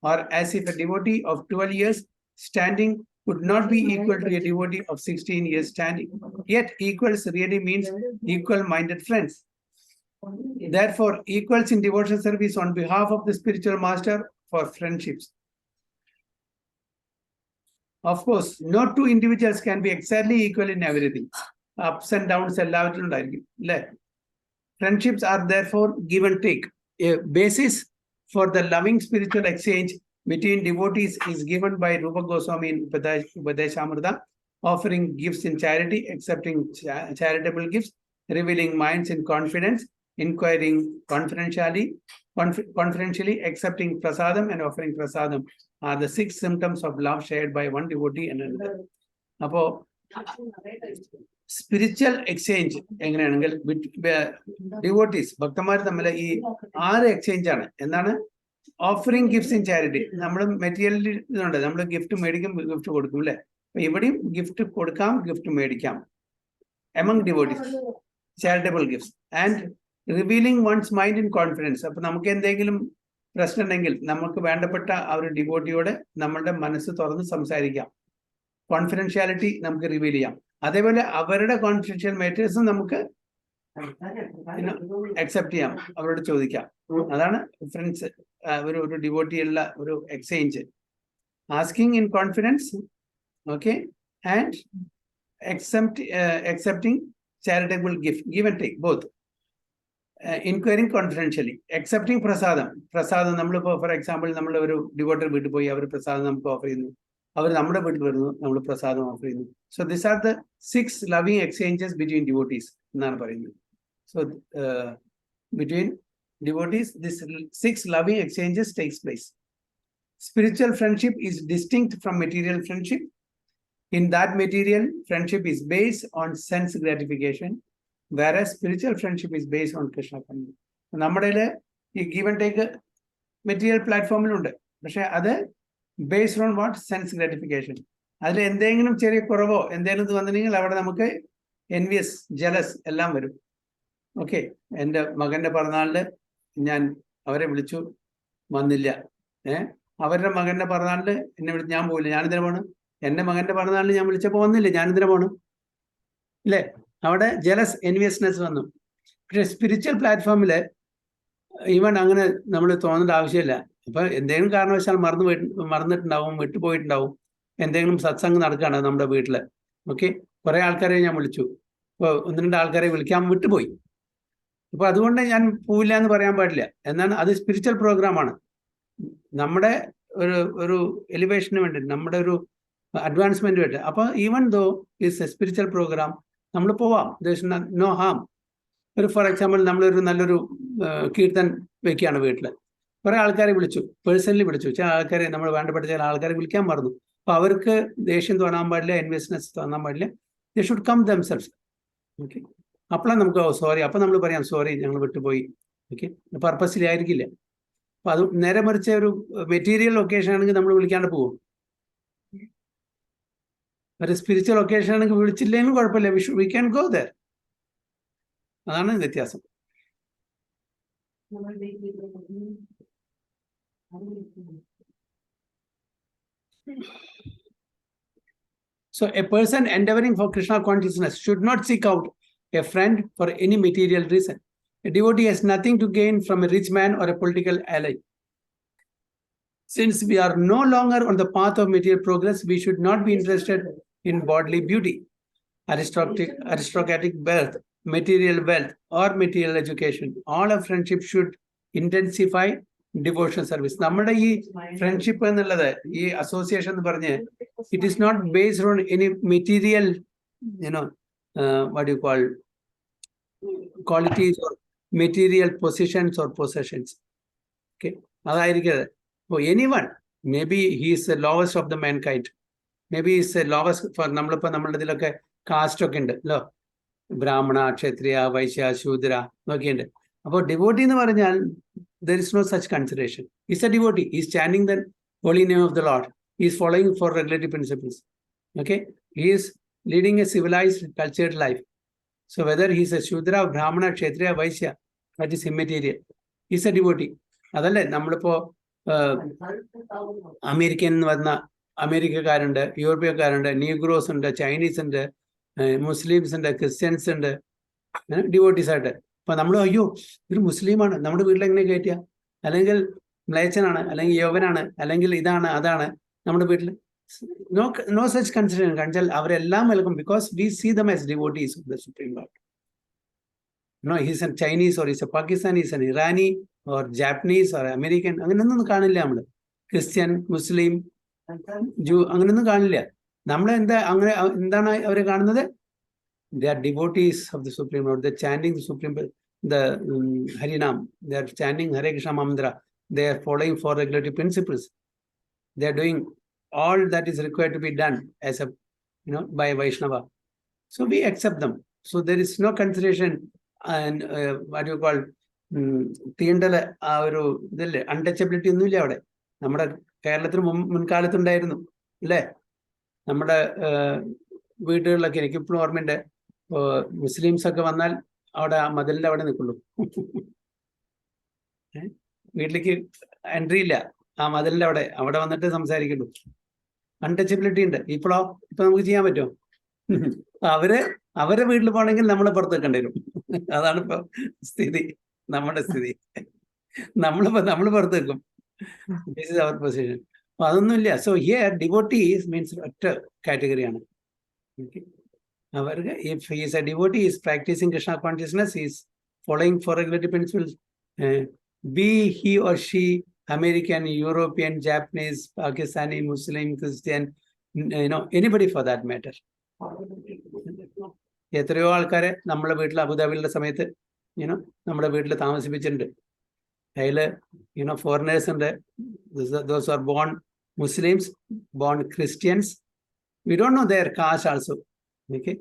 or as if a devotee of 12 years standing would not be equal to a devotee of 16 years standing. Yet equals really means equal minded friends. Therefore, equals in devotional service on behalf of the spiritual master for friendships. Of course, no two individuals can be exactly equal in everything. Ups and downs എല്ലാവറ്റിലും ഉണ്ടായിരിക്കും അല്ലേ? Friendships are therefore give and take. A basis for the loving spiritual exchange between devotees is given by Rupa Goswami in Upadeshamrita, offering gifts in charity, accepting charitable gifts, revealing minds in confidence, inquiring confidentially, accepting prasadam and offering prasadam are the 6 symptoms of love shared by one devotee and another. Appo spiritual exchange എങ്ങനെയാണെങ്കിൽ ഡിവോട്ടീസ് ഭക്തന്മാർ തമ്മിൽ ഈ 6 എക്സ്ചേഞ്ച് ആണ്. എന്താണ്? Offering gifts in charity. നമ്മൾ മെറ്റീരിയൽ ഇതുണ്ട്, നമ്മൾ ഗിഫ്റ്റ് മേടിക്കും, ഗിഫ്റ്റ് കൊടുക്കും അല്ലെ? ഇവിടെയും ഗിഫ്റ്റ് കൊടുക്കാം, ഗിഫ്റ്റ് മേടിക്കാം. among devotees, charitable gifts, and revealing one's mind in confidence. അപ്പൊ നമുക്ക് എന്തെങ്കിലും പ്രശ്നം ഉണ്ടെങ്കിൽ നമുക്ക് വേണ്ടപ്പെട്ട ആ ഒരു ഡിവോട്ടിയോട് നമ്മളുടെ മനസ്സ് തുറന്ന് സംസാരിക്കാം. കോൺഫിഡൻഷ്യാലിറ്റി നമുക്ക് റിവീൽ ചെയ്യാം. അതേപോലെ അവരുടെ കോൺഫിഡൻഷ്യൽ മാറ്റേഴ്സും നമുക്ക് അക്സെപ്റ്റ് ചെയ്യാം, അവരോട് ചോദിക്കാം. അതാണ് ഫ്രണ്ട്സ് ഒരു ഡിവോട്ടിയുള്ള ഒരു exchange. Asking in confidence, okay, and accepting charitable gift, give and take, both. Inquiring confidentially, accepting prasadam. Prasadam നമ്മളിപ്പോ ഫോർ എക്സാമ്പിൾ നമ്മൾ ഒരു ഡിവോട്ടർ വീട്ടിൽ പോയി അവർ പ്രസാദം നമുക്ക് ഓഫർ ചെയ്യുന്നു, അവർ നമ്മുടെ വീട്ടിൽ വരുന്നു, നമ്മൾ പ്രസാദം ഓഫർ ചെയ്യുന്നു. So this are the 6 loving exchanges between devotees എന്നാണ് പറയുന്നത്. So between devotees this 6 loving exchanges takes place. Spiritual friendship is distinct from material friendship. In that, material friendship is based on sense gratification, whereas spiritual friendship is based on Krishna consciousness. നമ്മുടെ ഈ ഗീവ് ആൻഡ് ടേക്ക് മെറ്റീരിയൽ പ്ലാറ്റ്ഫോമിലുണ്ട്, പക്ഷെ അത് based on what? Sense gratification. അതിൽ എന്തെങ്കിലും ചെറിയ കുറവോ എന്തെങ്കിലും ഇത് വന്നിട്ടുണ്ടെങ്കിൽ അവിടെ നമുക്ക് എൻവിയസ്, ജലസ് എല്ലാം വരും. ഓക്കെ, എൻ്റെ മകൻ്റെ പിറന്നാളില് ഞാൻ അവരെ വിളിച്ചു, വന്നില്ല. അവരുടെ മകൻ്റെ പിറന്നാളില് എന്നെ വിളിച്ച് ഞാൻ പോയില്ല. ഞാനെന്തിനാ പോണ്? എൻ്റെ മകൻ്റെ പിറന്നാളിന് ഞാൻ വിളിച്ചപ്പോൾ വന്നില്ലേ, ഞാനെന്തിനാ പോണു? ഇല്ലേ? അവിടെ ജലസ്, എൻവിയസ്നെസ് വന്നു. പക്ഷെ സ്പിരിച്വൽ പ്ലാറ്റ്ഫോമിൽ ഈവൻ അങ്ങനെ നമ്മൾ തോന്നേണ്ട ആവശ്യമില്ല. അപ്പൊ എന്തെങ്കിലും കാരണവശാൽ മറന്നിട്ടുണ്ടാവും, വിട്ടുപോയിട്ടുണ്ടാവും. എന്തെങ്കിലും സത്സംഗം നടക്കുകയാണ് നമ്മുടെ വീട്ടില്, ഓക്കെ, കുറെ ആൾക്കാരെ ഞാൻ വിളിച്ചു, ഇപ്പോൾ 1-2 ആൾക്കാരെ വിളിക്കാൻ വിട്ടുപോയി. അപ്പൊ അതുകൊണ്ട് ഞാൻ പോവില്ല എന്ന് പറയാൻ പാടില്ല. എന്നാണ് അത് സ്പിരിച്വൽ പ്രോഗ്രാമാണ്. നമ്മുടെ ഒരു എലിവേഷന് വേണ്ടി, നമ്മുടെ ഒരു അഡ്വാൻസ്മെന്റ് വേണ്ടി. അപ്പൊ even though is a spiritual program, നമ്മൾ പോവാം, നോ ഹാം. ഒരു ഫോർ എക്സാമ്പിൾ നമ്മളൊരു നല്ലൊരു കീർത്തൻ വെക്കുകയാണ് വീട്ടിൽ, കുറെ ആൾക്കാരെ വിളിച്ചു, പേഴ്സണലി വിളിച്ചു. ചില ആൾക്കാരെ നമ്മൾ വേണ്ടപ്പെട്ട ചില ആൾക്കാരെ വിളിക്കാൻ മറന്നു. അപ്പൊ അവർക്ക് ദേഷ്യം തോന്നാൻ പാടില്ല, എൻവിയസ്നെസ് തോന്നാൻ പാടില്ല. They should come themselves. Okay, അപ്പോഴാണ് നമുക്ക് സോറി, അപ്പൊ നമ്മൾ പറയാം സോറി, ഞങ്ങൾ വിട്ടുപോയി. ഓക്കെ, പർപ്പസിലി ആയിരിക്കില്ല. അപ്പൊ അത് നേരെ മറിച്ച ഒരു മെറ്റീരിയൽ ഒക്കേഷൻ ആണെങ്കിൽ നമ്മൾ വിളിക്കാണ്ട് പോകും. ഒരു സ്പിരിച്വൽ ഒക്കേഷൻ ആണെങ്കിൽ വിളിച്ചില്ലെങ്കിലും കുഴപ്പമില്ല, വി ക്യാൻ ഗോ ദർ. അതാണ് വ്യത്യാസം. So a person endeavoring for Krishna consciousness should not seek out a friend for any material reason. A devotee has nothing to gain from a rich man or a political ally. Since we are no longer on the path of material progress, we should not be interested in bodily beauty, aristocratic birth, material wealth, or material education. All of friendship should intensify devotional service. നമ്മുടെ ഈ ഫ്രണ്ട്ഷിപ്പ് എന്നുള്ളത്, ഈ അസോസിയേഷൻ എന്ന് പറഞ്ഞ്, it is not based on any material, what you call, qualities or material positions or possessions. Okay, അതായിരിക്കരുത്. For anyone, maybe he is the lowest of the mankind. Maybe he is the lowest for നമ്മളിപ്പോൾ നമ്മളുടെ ഇതിലൊക്കെ കാസ്റ്റ് ഒക്കെ ഉണ്ട് അല്ലോ, ബ്രാഹ്മണ, ക്ഷത്രിയ, വൈശ്യ, ശൂദ്ര നോക്കിയുണ്ട്. അപ്പോൾ ഡിവോട്ടി എന്ന് പറഞ്ഞാൽ there is no such consideration. He is a devotee. He is chanting the holy name of the Lord. He is following for regulatory principles. Okay, he is leading a civilized, cultured life. So whether he is a Shudra, Brahmana, Kshatriya, Vaishya, that is immaterial. He is a devotee. അതല്ലേ നമ്മളിപ്പോ അമേരിക്കൻ എന്ന് പറഞ്ഞ അമേരിക്കക്കാരുണ്ട്, യൂറോപ്യക്കാരുണ്ട്, നീഗ്രോസ് ഉണ്ട്, ചൈനീസ് ഉണ്ട്, മുസ്ലിംസ് ഉണ്ട്, ക്രിസ്ത്യൻസ് ഉണ്ട്, ഡിവോട്ടീസ് ആയിട്ട്. അപ്പൊ നമ്മൾ അയ്യോ ഒരു മുസ്ലിമാണ് നമ്മുടെ വീട്ടിൽ എങ്ങനെ കയറ്റിയ, അല്ലെങ്കിൽ മ്ലേച്ഛനാണ്, അല്ലെങ്കിൽ യൗവനാണ്, അല്ലെങ്കിൽ ഇതാണ് അതാണ് നമ്മുടെ വീട്ടിൽ. No such consideration. Kanchal അവരെല്ലാം welcome because we see them as devotees of the Supreme Lord. No, he's a Chinese or he's a Pakistani, he's an Irani or Japanese or American. അങ്ങനെയൊന്നും കാണില്ല നമ്മൾ. ക്രിസ്ത്യൻ, മുസ്ലിം, ജൂ അങ്ങനെയൊന്നും കാണില്ല. നമ്മൾ അങ്ങനെ എന്താണ് അവരെ കാണുന്നത്? They are devotees of the Supreme Lord. They're chanting the Supreme, the Harinam. They are chanting Hare Krishna Mantra. They are following for regulatory principles. They are doing all that is required to be done as a, by Vaishnava. So we accept them. So there is no consideration and what you call തീണ്ടല്, ആ ഒരു ഇതല്ലേ, അൺടച്ചബിലിറ്റി ഒന്നുമില്ല അവിടെ. നമ്മുടെ കേരളത്തിന് മുൻകാലത്തുണ്ടായിരുന്നു അല്ലേ? നമ്മുടെ വീടുകളിലൊക്കെ എനിക്കിപ്പോഴും ഓർമ്മയുണ്ട്, മുസ്ലിംസ് ഒക്കെ വന്നാൽ അവിടെ ആ മതിലിന്റെ അവിടെ നിൽക്കുള്ളൂ, വീട്ടിലേക്ക് എൻട്രി ഇല്ല, ആ മതിലിന്റെ അവിടെ വന്നിട്ട് സംസാരിക്കുള്ളൂ. അൺടച്ചബിലിറ്റി ഉണ്ട്. ഇപ്പൊ നമുക്ക് ചെയ്യാൻ പറ്റുമോ? അവരെ വീട്ടിൽ പോകണമെങ്കിൽ നമ്മളെ പുറത്ത് വെക്കേണ്ടി വരും. അതാണ് ഇപ്പൊ സ്ഥിതി, നമ്മുടെ സ്ഥിതി. നമ്മൾ പുറത്ത് വെക്കും. This is our position. അപ്പൊ അതൊന്നുമില്ല. സോ ഹിയർ ഡിവോട്ടീസ് മീൻസ് ഒറ്റ കാറ്റഗറിയാണ്. അവർക്ക് if he is a devotee, he is practicing Krishna consciousness, he is following for regulatory principles, be he or she American, European, Japanese, Pakistani, Muslim, Christian, anybody for that matter. എത്രയോ ആൾക്കാരെ നമ്മളെ വീട്ടിൽ അബുദാബിയിലുള്ള സമയത്ത് നമ്മുടെ വീട്ടിൽ താമസിപ്പിച്ചിട്ടുണ്ട്. അതിൽ ഫോറിനേഴ്സ് ഉണ്ട്, those are born Muslims, born Christians, we don't know their caste also. Okay,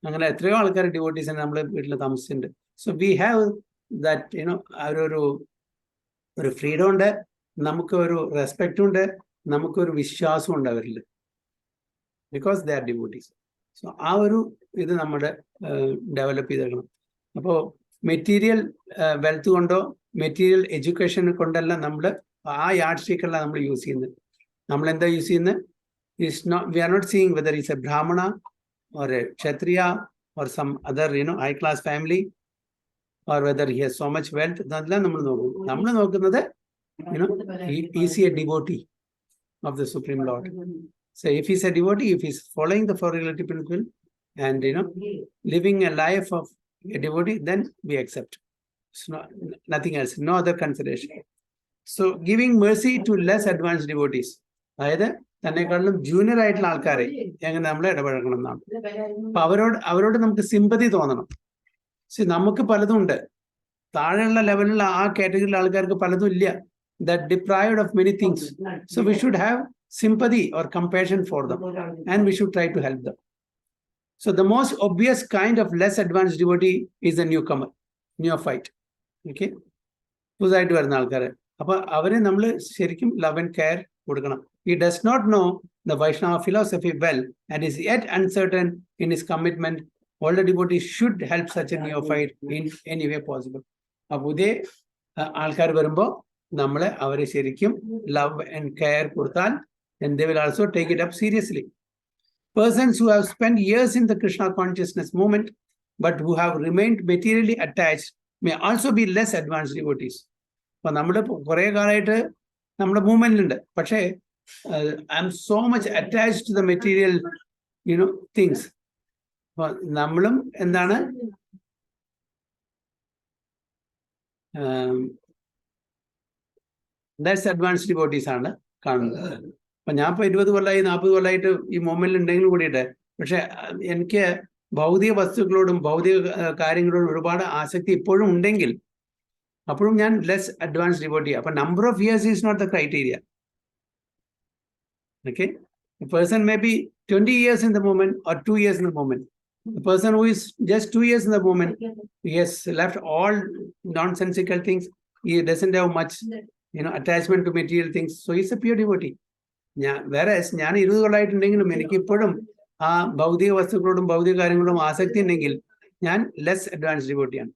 അങ്ങനെ എത്രയോ ആൾക്കാർ ഡിവോട്ടീസിനെ നമ്മളെ വീട്ടിൽ താമസിച്ചിട്ടുണ്ട്. സോ വി ഹാവ് ദാറ്റ് ഒരു ഫ്രീഡം ഉണ്ട്, നമുക്ക് ഒരു റെസ്പെക്റ്റും ഉണ്ട്, നമുക്കൊരു വിശ്വാസം ഉണ്ട് അവരിൽ, because they are devotees. So ആ ഒരു ഇത് നമ്മുടെ ഡെവലപ്പ് ചെയ്തെടുക്കണം. അപ്പോൾ മെറ്റീരിയൽ വെൽത്ത് കൊണ്ടോ മെറ്റീരിയൽ എഡ്യൂക്കേഷൻ കൊണ്ടല്ല നമ്മൾ ആ യാഡ് സ്റ്റിക്കല്ല നമ്മൾ യൂസ് ചെയ്യുന്നത്. നമ്മൾ എന്താ യൂസ് ചെയ്യുന്നത്? We are not seeing whether he's a Brahmana or a Kshatriya or some other high class family, or whether he has so much wealth. അതെല്ലാം നമ്മൾ നോക്കുന്നത് he is a devotee of the Supreme Lord. So if he's a devotee, if he's following the four regulatory principle and living a life of a devotee, then we accept. So nothing else, no other consideration. So giving mercy to less advanced devotees, അതായത് തന്നെക്കാളും ജൂനിയർ ആയിട്ടുള്ള ആൾക്കാരെ എങ്ങനെ നമ്മൾ ഇടപഴകണം എന്നാണ്. അപ്പൊ അവരോട് നമുക്ക് സിമ്പതി തോന്നണം. നമുക്ക് പലതും ഉണ്ട്, താഴെയുള്ള ലെവലിലുള്ള ആ കാറ്റഗറിയിലുള്ള ആൾക്കാർക്ക് പലതും ഇല്ല. That deprived of many things. So we should have sympathy or compassion for them, and we should try to help them. So the most obvious kind of less advanced devotee is the newcomer, neophyte. Okay, പുതുതായിട്ട് വരുന്ന ആൾക്കാര്. അപ്പൊ അവരെ നമ്മൾ ശരിക്കും ലവ് ആൻഡ് കെയർ കൊടുക്കണം. He does not know the Vaishnava philosophy well and is yet uncertain in his commitment. All the devotees should help such a neophyte in any way possible. അപ്പൊ പുതിയ ആൾക്കാർ വരുമ്പോൾ നമ്മൾ അവരെ ശരിക്കും ലവ് ആൻഡ് കെയർ കൊടുത്താൽ, and they will also take it up seriously. Persons who have spent years in the Krishna consciousness movement but who have remained materially attached may also be less advanced devotees. അപ്പൊ നമ്മുടെ കുറെ കാലമായിട്ട് നമ്മുടെ മൂവ്മെന്റിലുണ്ട്, പക്ഷേ I am so much attached to the material things. അപ്പൊ നമ്മളും എന്താണ് ദാറ്റ്സ് അഡ്വാൻസ്ഡ് ഡിവോട്ടീസ് ആണ് കാണുന്നത്. അപ്പൊ ഞാൻ ഇപ്പൊ 20 കൊല്ലമായി 40 കൊല്ലമായിട്ട് ഈ മൂവ്മെന്റിൽ ഉണ്ടെങ്കിലും കൂടിയിട്ട്, പക്ഷെ എനിക്ക് ഭൗതിക വസ്തുക്കളോടും ഭൗതിക കാര്യങ്ങളോടും ഒരുപാട് ആസക്തി ഇപ്പോഴും ഉണ്ടെങ്കിൽ അപ്പോഴും ഞാൻ ലെസ് അഡ്വാൻസ് ഡിവോട്ടി. അപ്പൊ number of years is not the criteria. Okay, a person may be 20 years in the moment or 2 years in the moment. The person who is just 2 years in the moment, he has left all nonsensical things. He doesn't have much, attachment to material things. So he's a pure devotee. Whereas ഞാൻ 20 കൊല്ലമായിട്ടുണ്ടെങ്കിലും എനിക്ക് ഇപ്പോഴും ആ ഭൗതിക വസ്തുക്കളോടും ഭൗതിക കാര്യങ്ങളോടും ആസക്തി ഉണ്ടെങ്കിൽ ഞാൻ ലെസ് അഡ്വാൻസ് ഡിവോട്ടിയാണ്.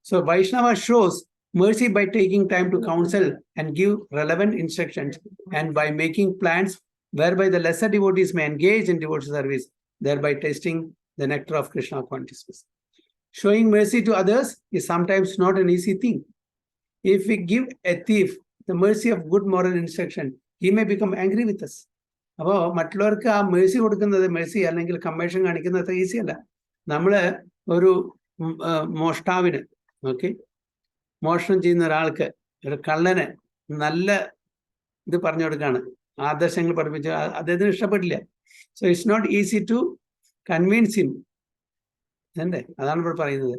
So Vaishnava shows mercy by taking time to counsel and give relevant instructions, and by making plans whereby the lesser devotees may engage in devotional service, thereby tasting the nectar of Krishna consciousness. Showing mercy to others is sometimes not an easy thing. If we give a thief the mercy of good moral instruction, he may become angry with us. അപ്പോൾ മറ്റുള്ളവർക്ക് ആ മേഴ്സി കൊടുക്കുന്നത്, മേഴ്സി അല്ലെങ്കിൽ കമ്പേഷൻ കാണിക്കുന്നത് അത്ര ഈസി അല്ല. നമ്മള് ഒരു മോഷ്ടാവിന്, ഓക്കെ, മോഷണം ചെയ്യുന്ന ഒരാൾക്ക്, ഒരു കള്ളന് നല്ല ഇത് പറഞ്ഞു കൊടുക്കാണ്, ആദർശങ്ങൾ പഠിപ്പിച്ച് അദ്ദേഹത്തിന് ഇഷ്ടപ്പെട്ടില്ല. So it's not easy to convince him. അല്ലേ, അതാണ് ഇവിടെ പറയുന്നത്.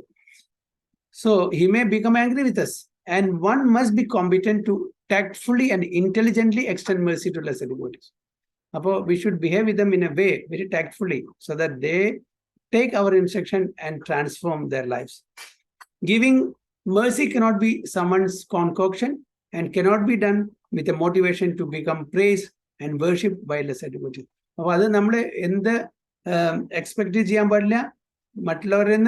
So he may become angry with us, and one must be competent to tactfully and intelligently extend mercy to lesser devotees. അപ്പോൾ we should behave with them in a way very tactfully so that they take our instruction and transform their lives. Giving mercy cannot be someone's concoction and cannot be done with a motivation to become praised and worshipped by lesser devotees. അപ്പോൾ അത് നമ്മൾ എന്ത് എക്സ്പെക്ട് ചെയ്യാൻ പാടില്ല, മറ്റുള്ളവരിൽ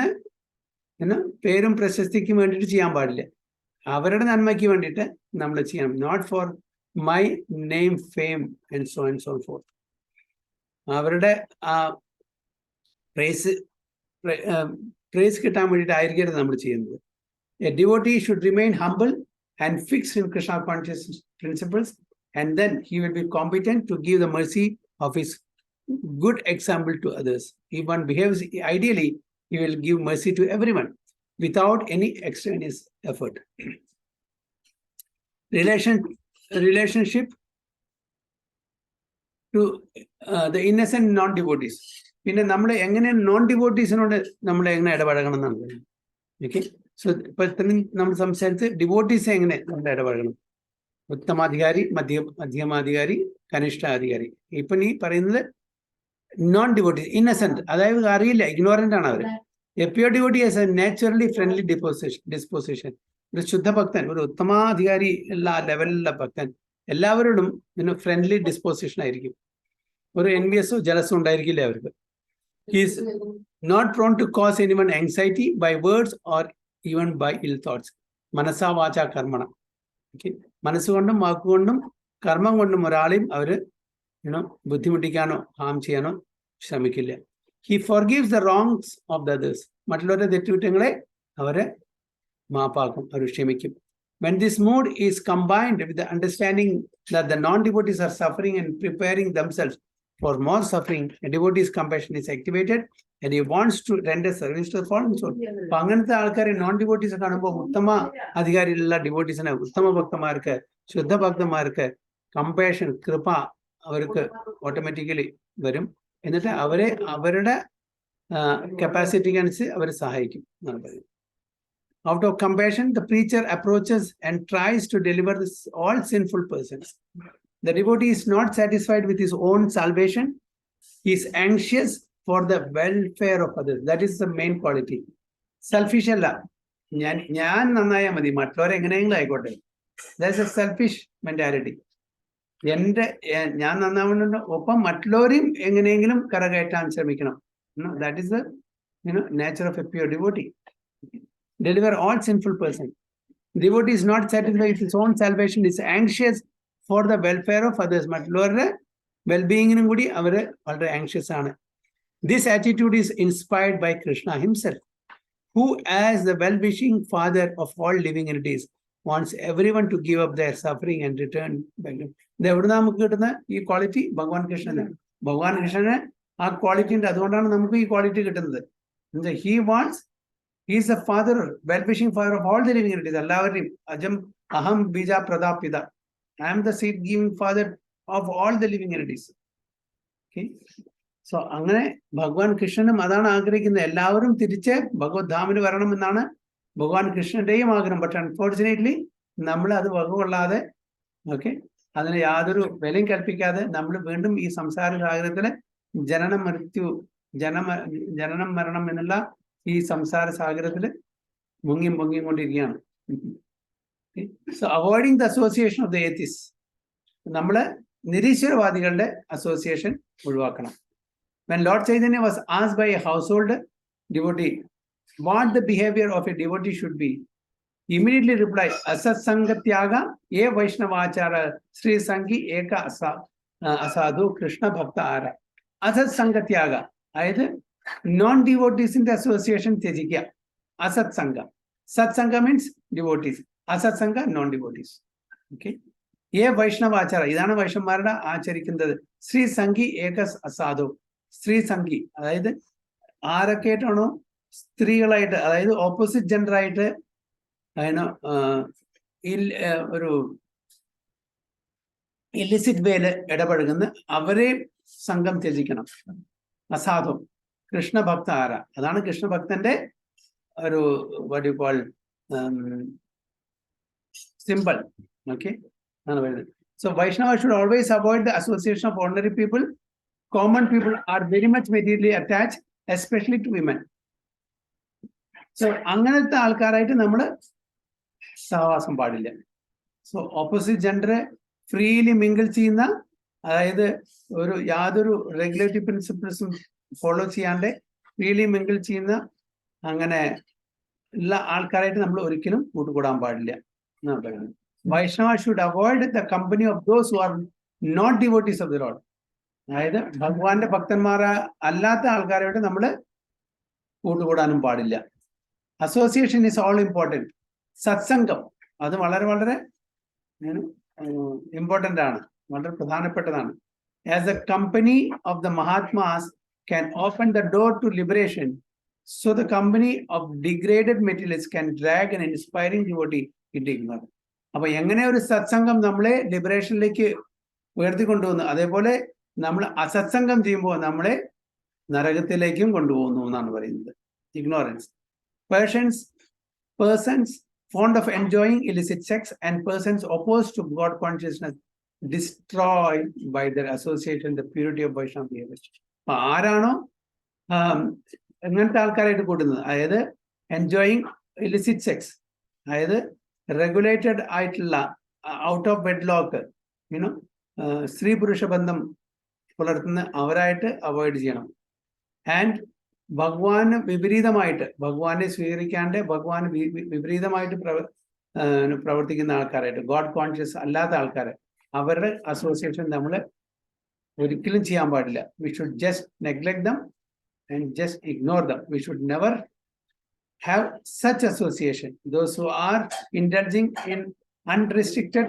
നിന്ന് പേരും പ്രശസ്തിക്കും വേണ്ടിയിട്ട് ചെയ്യാൻ പാടില്ല. അവരുടെ നന്മയ്ക്ക് വേണ്ടിയിട്ട് നമ്മൾ ചെയ്യണം. Not for my name, fame and so and so forth. അവരുടെ ആ പ്രൈസ് കിട്ടാൻ വേണ്ടിയിട്ടായിരിക്കരുത് നമ്മൾ ചെയ്യുന്നത്. A devotee should remain humble and fixed in Krishna consciousness principles, and then he will be competent to give the mercy of his good example to others. If one behaves ideally, he will give mercy to everyone without any extraneous effort. Relationship to the innocent non-devotees. പിന്നെ നമ്മൾ എങ്ങനെ നോൺ ഡിവോട്ടീസിനോട് നമ്മൾ എങ്ങനെ ഇടപഴകണം എന്നാണ്. ഓക്കെ, സോ ഇപ്പൊ നമ്മൾ സംസാരിച്ച് ഡിവോട്ടീസ് എങ്ങനെ നമ്മൾ ഇടപഴകണം. ഉത്തമാധികാരി, മധ്യമാധികാരി, കനിഷ്ഠാധികാരി. ഇപ്പൊ നീ പറയുന്നത് നോൺ ഡിവോട്ടീസ്, ഇന്നസെന്റ്, അതായത് അറിയില്ല, ഇഗ്നോറന്റ് ആണ് അവർ. A pure devotee has a naturally friendly disposition. ഒരു ശുദ്ധഭക്തൻ, ഒരു ഉത്തമാധികാരി ഉള്ള ലെവലിലുള്ള ഭക്തൻ എല്ലാവരോടും ഫ്രണ്ട്ലി ഡിസ്പോസിഷൻ ആയിരിക്കും. ഒരു എൻവിയസോ ജലസോ ഉണ്ടായിരിക്കില്ല അവർക്ക്. He is not prone to cause anyone anxiety by words or even by ill thoughts. മനസാ വാച കർമ്മണ. ഓക്കെ, മനസ്സുകൊണ്ടും വാക്കുകൊണ്ടും കർമ്മം കൊണ്ടും ഒരാളെയും അവര് ബുദ്ധിമുട്ടിക്കാനോ ഹാം ചെയ്യാനോ ശ്രമിക്കില്ല. He forgives the wrongs of the others. മറ്റുള്ളവരുടെ തെറ്റുകുറ്റങ്ങളെ അവരെ മാപ്പാക്കും, അവർ ക്ഷമിക്കും. When this mood is combined with the understanding that the non-devotees are suffering and preparing themselves for more suffering, a devotee's compassion is activated and he wants to render service to the fallen soul. അപ്പൊ അങ്ങനത്തെ ആൾക്കാരെ നോൺ ഡിവോട്ടീസ് കാണുമ്പോൾ ഉത്തമ അധികാരിയിലുള്ള ഡിവോട്ടീസിന്, ഉത്തമ ഭക്തന്മാർക്ക്, ശുദ്ധ ഭക്തന്മാർക്ക് കമ്പാഷൻ, കൃപ അവർക്ക് ഓട്ടോമാറ്റിക്കലി വരും. എന്നിട്ട് അവരെ അവരുടെ കപ്പാസിറ്റിക്ക് അനുസരിച്ച് അവരെ സഹായിക്കും എന്നാണ് പറയുന്നത്. Out of compassion, the preacher approaches and tries to deliver all sinful persons. The devotee is not satisfied with his own salvation. He is anxious for the welfare of others. That is the main quality. Selfish alla. ഞാൻ നന്നായാൽ മതി, മറ്റുള്ളവരെ എങ്ങനെയെങ്കിലും ആയിക്കോട്ടെ. That's a selfish mentality. ഞാൻ നന്നാവുന്നുണ്ട്, ഒപ്പം മറ്റുള്ളവരെയും എങ്ങനെയെങ്കിലും കരകയറ്റാൻ ശ്രമിക്കണം. That is the nature of a pure devotee. Deliver all sinful person. Devotee is not satisfied with his own salvation. Is anxious for the welfare of others. മറ്റുള്ളവരുടെ വെൽബീയിങ്ങിനും കൂടി അവര് വളരെ ആങ്ഷ്യസ് ആണ്. This attitude is inspired by Krishna himself, who as the well-wishing father of all living entities wants everyone to give up their suffering and return back. ഇത് എവിടെ നമുക്ക് കിട്ടുന്ന ഈ ക്വാളിറ്റി? ഭഗവാൻ കൃഷ്ണനാണ്. ഭഗവാൻ കൃഷ്ണന് ആ ക്വാളിറ്റി ഉണ്ട്, അതുകൊണ്ടാണ് നമുക്ക് ഈ ക്വാളിറ്റി കിട്ടുന്നത്. He wants, he is the father, well-wishing father of all the living entities. എല്ലാവരുടെയും അജം അഹം ബീജ പ്രതാപിത. I am the seed-giving father of all the living entities. Okay, so അങ്ങനെ ഭഗവാൻ കൃഷ്ണനും അതാണ് ആഗ്രഹിക്കുന്നത്. എല്ലാവരും തിരിച്ച് ഭഗവത് ധാമിന് വരണം എന്നാണ് ഭഗവാൻ കൃഷ്ണന്റെയും ആഗ്രഹം. പക്ഷെ അൺഫോർച്ചുനേറ്റ്ലി നമ്മൾ അത് വകകൊള്ളാതെ, ഓക്കെ, അതിന് യാതൊരു വിലയും കൽപ്പിക്കാതെ നമ്മൾ വീണ്ടും ഈ സംസാര സാഗരത്തില് ജനനം മരണം എന്നുള്ള ഈ സംസാര സാഗരത്തില് മുങ്ങിക്കൊണ്ടിരിക്കുകയാണ്. So avoiding the association of the atheists, നമ്മള് നിരീശ്വരവാദികളുടെ അസോസിയേഷൻ ഒഴിവാക്കണം. When Lord Chaitanya was asked by a household devotee what the behavior of a devotee should be, he immediately replied, Asat Sangatyaga, E Vaishnavachara, Sri Sangi Eka Asadu, Krishna Bhakta Ara. Asat Sangatyaga, either non-devotees in the association Tejikya. Asat Sangha. Sat Sangha means devotees. Asat Sangha, non-devotees. Okay. E Vaishnavachara, Idana Vaishnavarada Acharikindad, Sri Sangi Ekas Asadu. സ്ത്രീ സംഘി, അതായത് ആരൊക്കെയായിട്ടാണോ സ്ത്രീകളായിട്ട്, അതായത് ഓപ്പോസിറ്റ് ജെൻഡറായിട്ട് അതിന് ഒരു ഇല്ലിസിറ്റ് വേല് ഇടപഴകുന്ന അവരെ സംഘം ത്യജിക്കണം. അസാധു കൃഷ്ണഭക്ത ആര, അതാണ് കൃഷ്ണഭക്തന്റെ ഒരു what you call symbol. Okay, ആണ് പറയുന്നത്. So Vaishnava should always avoid the association of ordinary people. Common people are very much materially attached, especially to women. So അങ്ങനത്തെ ആൾക്കാരായിട്ട് നമ്മൾ സഹവാസം പാടില്ല. സോ ഓപ്പോസിറ്റ് ജെൻഡറെ ഫ്രീലി മിങ്കിൾ ചെയ്യുന്ന, അതായത് യാതൊരു റെഗുലേറ്ററി പ്രിൻസിപ്പിൾസും ഫോളോ ചെയ്യാണ്ട് ഫ്രീലി മിങ്കിൾ ചെയ്യുന്ന അങ്ങനെ ഉള്ള ആൾക്കാരായിട്ട് നമ്മൾ ഒരിക്കലും കൂട്ടുകൂടാൻ പാടില്ല എന്നാണ് പറയുന്നത്. Vaishnava should avoid the company of those who are not devotees of the Lord, അതായത് ഭഗവാന്റെ ഭക്തന്മാരെ അല്ലാത്ത ആൾക്കാരായിട്ട് നമ്മൾ കൂട്ടുകൂടാനും പാടില്ല. Association is all important. സത്സംഗം അത് വളരെ വളരെ ഇമ്പോർട്ടൻ്റ് ആണ്, വളരെ പ്രധാനപ്പെട്ടതാണ്. As a company of the mahatmas can open the door to liberation, so the company of degraded materials can drag an inspiring devotee into ignorance. അപ്പൊ എങ്ങനെ ഒരു സത്സംഗം നമ്മളെ ലിബറേഷനിലേക്ക് ഉയർത്തിക്കൊണ്ടുവന്നു, അതേപോലെ നമ്മൾ അസത്സംഗം ചെയ്യുമ്പോൾ നമ്മളെ നരകത്തിലേക്കും കൊണ്ടുപോകുന്നു എന്നാണ് പറയുന്നത്. Ignorance. Persons fond of enjoying illicit sex and persons opposed to God consciousness destroy by their association the purity of Vaishnava behavior. ആരാണോ എങ്ങനത്തെ ആൾക്കാരായിട്ട് കൂടുന്നത്, അതായത് എൻജോയിങ് ഇലിസിറ്റ് സെക്സ്, അതായത് റെഗുലേറ്റഡ് ആയിട്ടുള്ള ഔട്ട് ഓഫ് വെഡ്ലോക്ക് സ്ത്രീ പുരുഷ ബന്ധം പുലർത്തുന്ന അവരായിട്ട് അവോയ്ഡ് ചെയ്യണം. ആൻഡ് ഭഗവാന് വിപരീതമായിട്ട്, ഭഗവാനെ സ്വീകരിക്കാണ്ട് ഭഗവാന് വിപരീതമായിട്ട് പ്രവർത്തിക്കുന്ന ആൾക്കാരായിട്ട്, ഗോഡ് കോൺഷ്യസ് അല്ലാത്ത ആൾക്കാരെ, അവരുടെ അസോസിയേഷൻ നമ്മൾ ഒരിക്കലും ചെയ്യാൻ പാടില്ല. We should just neglect them and just ignore dum. We should never have such association. Those who are indulging in unrestricted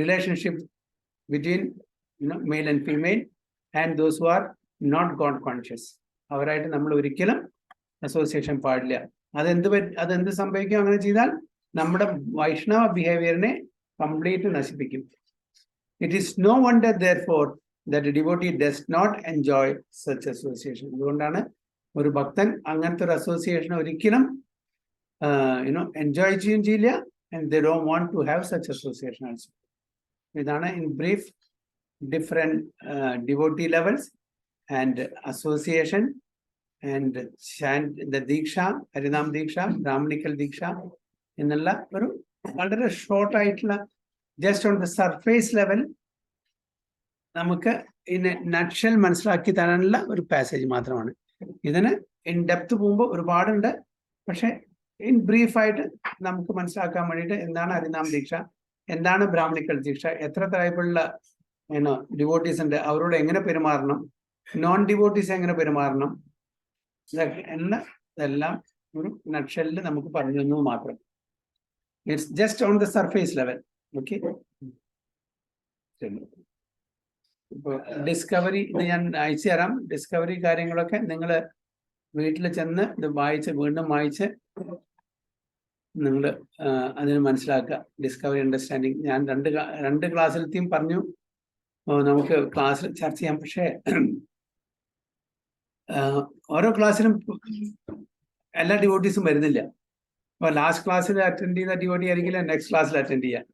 relationship between male and female, and those who are not God conscious, അവരായിട്ട് നമ്മൾ ഒരിക്കലും അസോസിയേഷൻ പാടില്ല. അതെന്ത് സംഭവിക്കും അങ്ങനെ ചെയ്താൽ? നമ്മുടെ വൈഷ്ണവ ബിഹേവിയറിനെ കംപ്ലീറ്റ് നശിപ്പിക്കും. It is no wonder therefore that a devotee does not enjoy such association. അതുകൊണ്ടാണ് ഒരു ഭക്തൻ അങ്ങനത്തെ ഒരു അസോസിയേഷൻ ഒരിക്കലും എൻജോയ് ചെയ്യുകയും ചെയ്യില്ല. And they don't want to have such association also. ഇതാണ് in brief different devotee levels and association and the ദീക്ഷ, ഹരിനാം ദീക്ഷ, ബ്രാഹ്മണിക്കൽ ദീക്ഷ എന്നുള്ള ഒരു വളരെ ഷോർട്ടായിട്ടുള്ള just on the surface level നമുക്ക് ഇതിനെ നട്ഷൽ മനസ്സിലാക്കി തരാനുള്ള ഒരു പാസേജ് മാത്രമാണ്. ഇതിന് ഇൻ ഡെപ്ത് പോകുമ്പോൾ ഒരുപാടുണ്ട്, പക്ഷെ ഇൻ ബ്രീഫായിട്ട് നമുക്ക് മനസ്സിലാക്കാൻ വേണ്ടിയിട്ട് എന്താണ് ഹരിനാം ദീക്ഷ, എന്താണ് ബ്രാഹ്മണിക്കൽ ദീക്ഷ, എത്ര ടൈപ്പുള്ള ഡിവോട്ടീസ് ഉണ്ട്, അവരോട് എങ്ങനെ പെരുമാറണം, നോൺ ഡിവോട്ടീസ് എങ്ങനെ പെരുമാറണം, ഇതെല്ലാം ഒരു നട്ഷലിൽ നമുക്ക് പറഞ്ഞു തന്നു മാത്രം. It's just on the surface level. Okay, ഇപ്പോൾ ഡിസ്കവറി ഇത് ഞാൻ അയച്ചു തരാം. ഡിസ്കവറി കാര്യങ്ങളൊക്കെ നിങ്ങൾ വീട്ടിൽ ചെന്ന് ഇത് വീണ്ടും വായിച്ച് നിങ്ങൾ അതിന് മനസ്സിലാക്കുക. ഡിസ്കവറി അണ്ടർസ്റ്റാൻഡിങ് ഞാൻ രണ്ട് ക്ലാസ്സിലെത്തിയും പറഞ്ഞു നമുക്ക് ക്ലാസ്സിൽ ചർച്ച ചെയ്യാം. പക്ഷേ ഓരോ ക്ലാസ്സിലും എല്ലാ ഡിവോട്ടീസും വരുന്നില്ല. അപ്പൊ ലാസ്റ്റ് ക്ലാസ്സിൽ അറ്റൻഡ് ചെയ്ത ഡിവോട്ടി ആയിരിക്കില്ല നെക്സ്റ്റ് ക്ലാസ്സിൽ അറ്റൻഡ് ചെയ്യുക,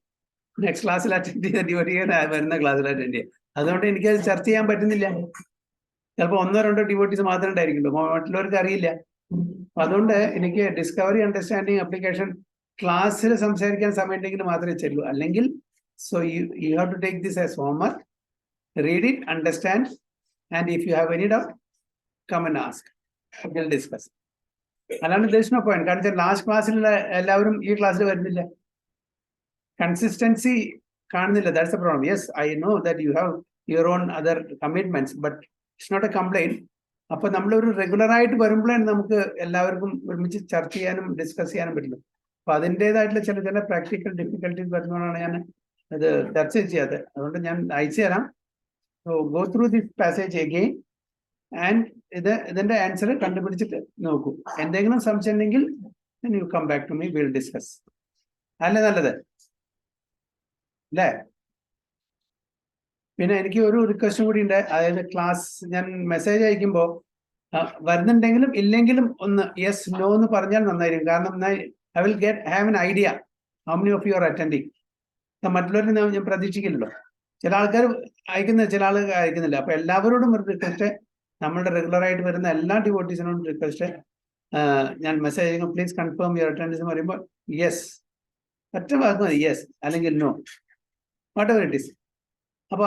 നെക്സ്റ്റ് ക്ലാസ്സിൽ അറ്റൻഡ് ചെയ്ത ഡിവോട്ടി വരുന്ന ക്ലാസ്സിൽ അറ്റൻഡ് ചെയ്യുക. അതുകൊണ്ട് എനിക്കത് ചർച്ച ചെയ്യാൻ പറ്റുന്നില്ല. ചിലപ്പോൾ 1-2 ഡിവോട്ടീസ് മാത്രമേ ഉണ്ടായിരിക്കുള്ളൂ, മറ്റുള്ളവർക്ക് അറിയില്ല. അപ്പൊ അതുകൊണ്ട് എനിക്ക് ഡിസ്കവറി, അണ്ടർസ്റ്റാൻഡിങ്, അപ്ലിക്കേഷൻ ക്ലാസ്സിൽ സംസാരിക്കാൻ സമയമുണ്ടെങ്കിൽ മാത്രമേ ചെല്ലൂ. അല്ലെങ്കിൽ so you have to take this as homework, read it, understand, and if you have any doubt, come and ask. We'll discuss. അല്ലാണ്ട് there is no point. കാരണം ലാസ്റ്റ് ക്ലാസ്സിലുള്ള എല്ലാവരും ഈ ക്ലാസ്സിൽ വരുന്നില്ല, കൺസിസ്റ്റൻസി കാണുന്നില്ല. That's a problem. Yes, I know that you have your own other commitments, but it's not a complaint. അപ്പൊ നമ്മളൊരു റെഗുലർ ആയിട്ട് വരുമ്പോഴാണ് നമുക്ക് എല്ലാവർക്കും ഒരുമിച്ച് ചർച്ച ചെയ്യാനും ഡിസ്കസ് ചെയ്യാനും പറ്റുള്ളൂ. അപ്പൊ അതിൻ്റെതായിട്ടുള്ള ചില പ്രാക്ടിക്കൽ ഡിഫിക്കൽട്ടീസ് വരുന്നതുകൊണ്ടാണ് ഞാൻ അത് ചർച്ച ചെയ്യാത്തത്. അതുകൊണ്ട് ഞാൻ അയച്ചു തരാം. So go through this passage again and ഇതിന്റെ ആൻസർ കണ്ടുപിടിച്ചിട്ട് നോക്കൂ. എന്തെങ്കിലും സംശയം ഉണ്ടെങ്കിൽ then you come back to me, we'll discuss. അല്ലേ നല്ലത് അല്ലേ? പിന്നെ എനിക്ക് ഒരു റിക്വസ്റ്റും കൂടി ഉണ്ട്. അതായത് ക്ലാസ് ഞാൻ മെസ്സേജ് അയക്കുമ്പോൾ വരുന്നുണ്ടെങ്കിലും ഇല്ലെങ്കിലും ഒന്ന് യെസ് നോ എന്ന് പറഞ്ഞാൽ നന്നായിരിക്കും. കാരണം I will have an idea how many of you are attending. മറ്റുള്ളവരെ ഞാൻ പ്രതീക്ഷിക്കില്ലല്ലോ. ചില ആൾക്കാർ അയക്കുന്ന, ചില ആളുകൾ അയക്കുന്നില്ല. അപ്പൊ എല്ലാവരോടും ഒരു റിക്വസ്റ്റ്, നമ്മളുടെ റെഗുലർ ആയിട്ട് വരുന്ന എല്ലാ ഡിവോട്ടീസിനോടും റിക്വസ്റ്റ്, ഞാൻ മെസ്സേജ് അയക്കുമ്പോൾ പ്ലീസ് കൺഫേം യുവർ അറ്റൻഡൻസ് എന്ന് പറയുമ്പോൾ യെസ്, ഒറ്റ വാക്ക് മതി, യെസ് അല്ലെങ്കിൽ no, whatever it is. അപ്പൊ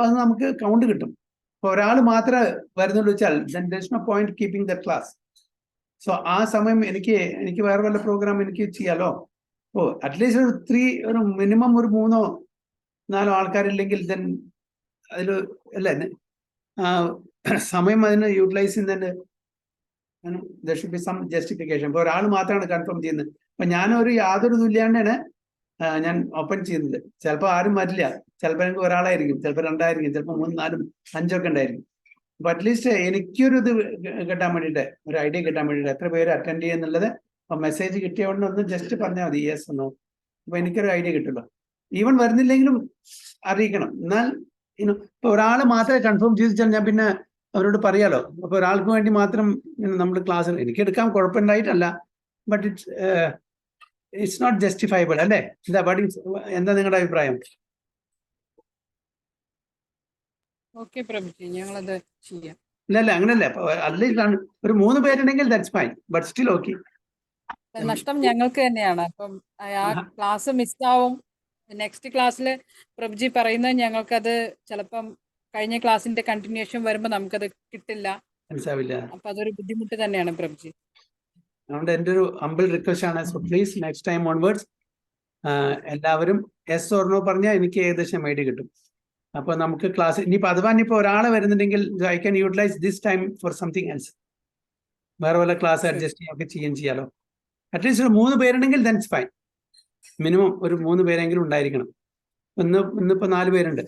അത് നമുക്ക് കൗണ്ട് കിട്ടും. അപ്പൊ ഒരാൾ മാത്രമേ വരുന്നുള്ളൂ വെച്ചാൽ there is no point keeping the class. So ആ സമയം എനിക്ക് വേറെ വല്ല പ്രോഗ്രാം എനിക്ക് ചെയ്യാലോ. അറ്റ്ലീസ്റ്റ് ഒരു മിനിമം ഒരു 3-4 ആൾക്കാരില്ലെങ്കിൽ ദെൻ അതിൽ അല്ലേ സമയം അതിന് യൂട്ടിലൈസ് ചെയ്യുന്നതിന് there should be some justification. ഇപ്പൊ ഒരാൾ മാത്രമാണ് കൺഫേം ചെയ്യുന്നത്. അപ്പൊ ഞാനൊരു യാതൊരു തുല്യാണ്ടാണ് ഞാൻ ഓപ്പൺ ചെയ്യുന്നത്. ചിലപ്പോൾ ആരും വരില്ല, ചിലപ്പോൾ എനിക്ക് ഒരാളായിരിക്കും, ചിലപ്പോൾ 2 ആയിരിക്കും, ചിലപ്പോൾ 3, 4, 5 ഒക്കെ ഉണ്ടായിരിക്കും. അപ്പൊ അറ്റ്ലീസ്റ്റ് എനിക്കൊരു ഇത് കിട്ടാൻ വേണ്ടിയിട്ട്, ഒരു ഐഡിയ കിട്ടാൻ വേണ്ടിയിട്ട് എത്ര പേര് അറ്റൻഡ് ചെയ്യുന്നുള്ളത് അപ്പൊ മെസ്സേജ് കിട്ടിയ ഉടനെ ഒന്ന് ജസ്റ്റ് പറഞ്ഞാൽ മതി യെസ് എന്നോ. അപ്പൊ എനിക്കൊരു ഐഡിയ കിട്ടുമല്ലോ. ഈവൻ വരുന്നില്ലെങ്കിലും അറിയിക്കണം. എന്നാൽ ഇപ്പൊ ഒരാൾ മാത്രമേ കൺഫേം ചെയ്തിച്ചാൽ ഞാൻ പിന്നെ അവരോട് പറയാലോ. അപ്പൊ ഒരാൾക്ക് വേണ്ടി മാത്രം നമ്മൾ ക്ലാസ് എനിക്ക് എടുക്കാൻ കുഴപ്പമുണ്ടായിട്ടല്ല, ബട്ട് ഇറ്റ്സ് നോട്ട് ജസ്റ്റിഫയബിൾ അല്ലേ? എന്താ നിങ്ങളുടെ അഭിപ്രായം? ഇല്ല അങ്ങനല്ല. അല്ല ഒരു 3 പേരുണ്ടെങ്കിൽ that's fine, but still okay. നഷ്ടം ഞങ്ങൾക്ക് തന്നെയാണ്. അപ്പം ആ ക്ലാസ് മിസ്സാവും. നെക്സ്റ്റ് ക്ലാസ്സിൽ പ്രഭുജി പറയുന്നത് ഞങ്ങൾക്കത് ചിലപ്പം കഴിഞ്ഞ ക്ലാസ്സിന്റെ കണ്ടിന്യൂഷൻ വരുമ്പോൾ നമുക്കത് കിട്ടില്ല, മനസ്സിലാവില്ല. അപ്പൊ അതൊരു ബുദ്ധിമുട്ട് തന്നെയാണ് പ്രഭുജി. അതുകൊണ്ട് എൻ്റെ ഒരു ഹംബിൾ റിക്വസ്റ്റ് ആണ്, so please next time onwards എല്ലാവരും യെസ് ഓർ നോ പറഞ്ഞാൽ എനിക്ക് ഏകദേശം ഐഡിയ കിട്ടും. അപ്പൊ നമുക്ക് ക്ലാസ് ഇനിയിപ്പോൾ അഥവാ ഒരാളെ വരുന്നുണ്ടെങ്കിൽ I can utilize this time for something else. വേറെ വല്ല ക്ലാസ് അഡ്ജസ്റ്റ് ചെയ്യുകയൊക്കെ ചെയ്യാലോ. അറ്റ്ലീസ്റ്റ് ഒരു 3 പേരുണ്ടെങ്കിൽ ദെൻസ് ഫൈൻ. മിനിമം ഒരു 3 പേരെങ്കിലും ഉണ്ടായിരിക്കണം. ഇന്നിപ്പോ 4 പേരുണ്ട്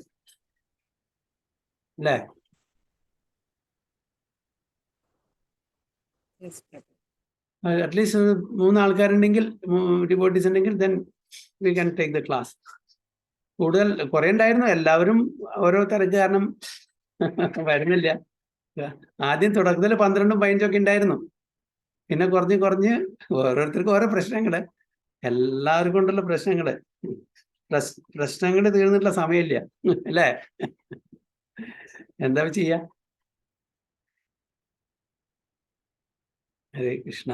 അല്ലേ? അറ്റ്ലീസ്റ്റ് 3 ആൾക്കാരുണ്ടെങ്കിൽ, ഡിവോട്ടീസ് ഉണ്ടെങ്കിൽ then we can take the class. കൂടുതൽ കുറെ ഉണ്ടായിരുന്നു, എല്ലാവരും ഓരോ തിരക്ക് കാരണം വരുന്നില്ല. ആദ്യം തുടക്കത്തിൽ 12-15 ഒക്കെ ഉണ്ടായിരുന്നു, പിന്നെ കുറഞ്ഞ് ഓരോരുത്തർക്കും ഓരോ പ്രശ്നങ്ങള്, എല്ലാവർക്കും ഉണ്ടല്ലോ പ്രശ്നങ്ങള്. പ്രശ്നങ്ങൾ തീർന്നിട്ടുള്ള സമയമില്ല അല്ലേ? എന്താ ചെയ്യാ? ഹരേ കൃഷ്ണ.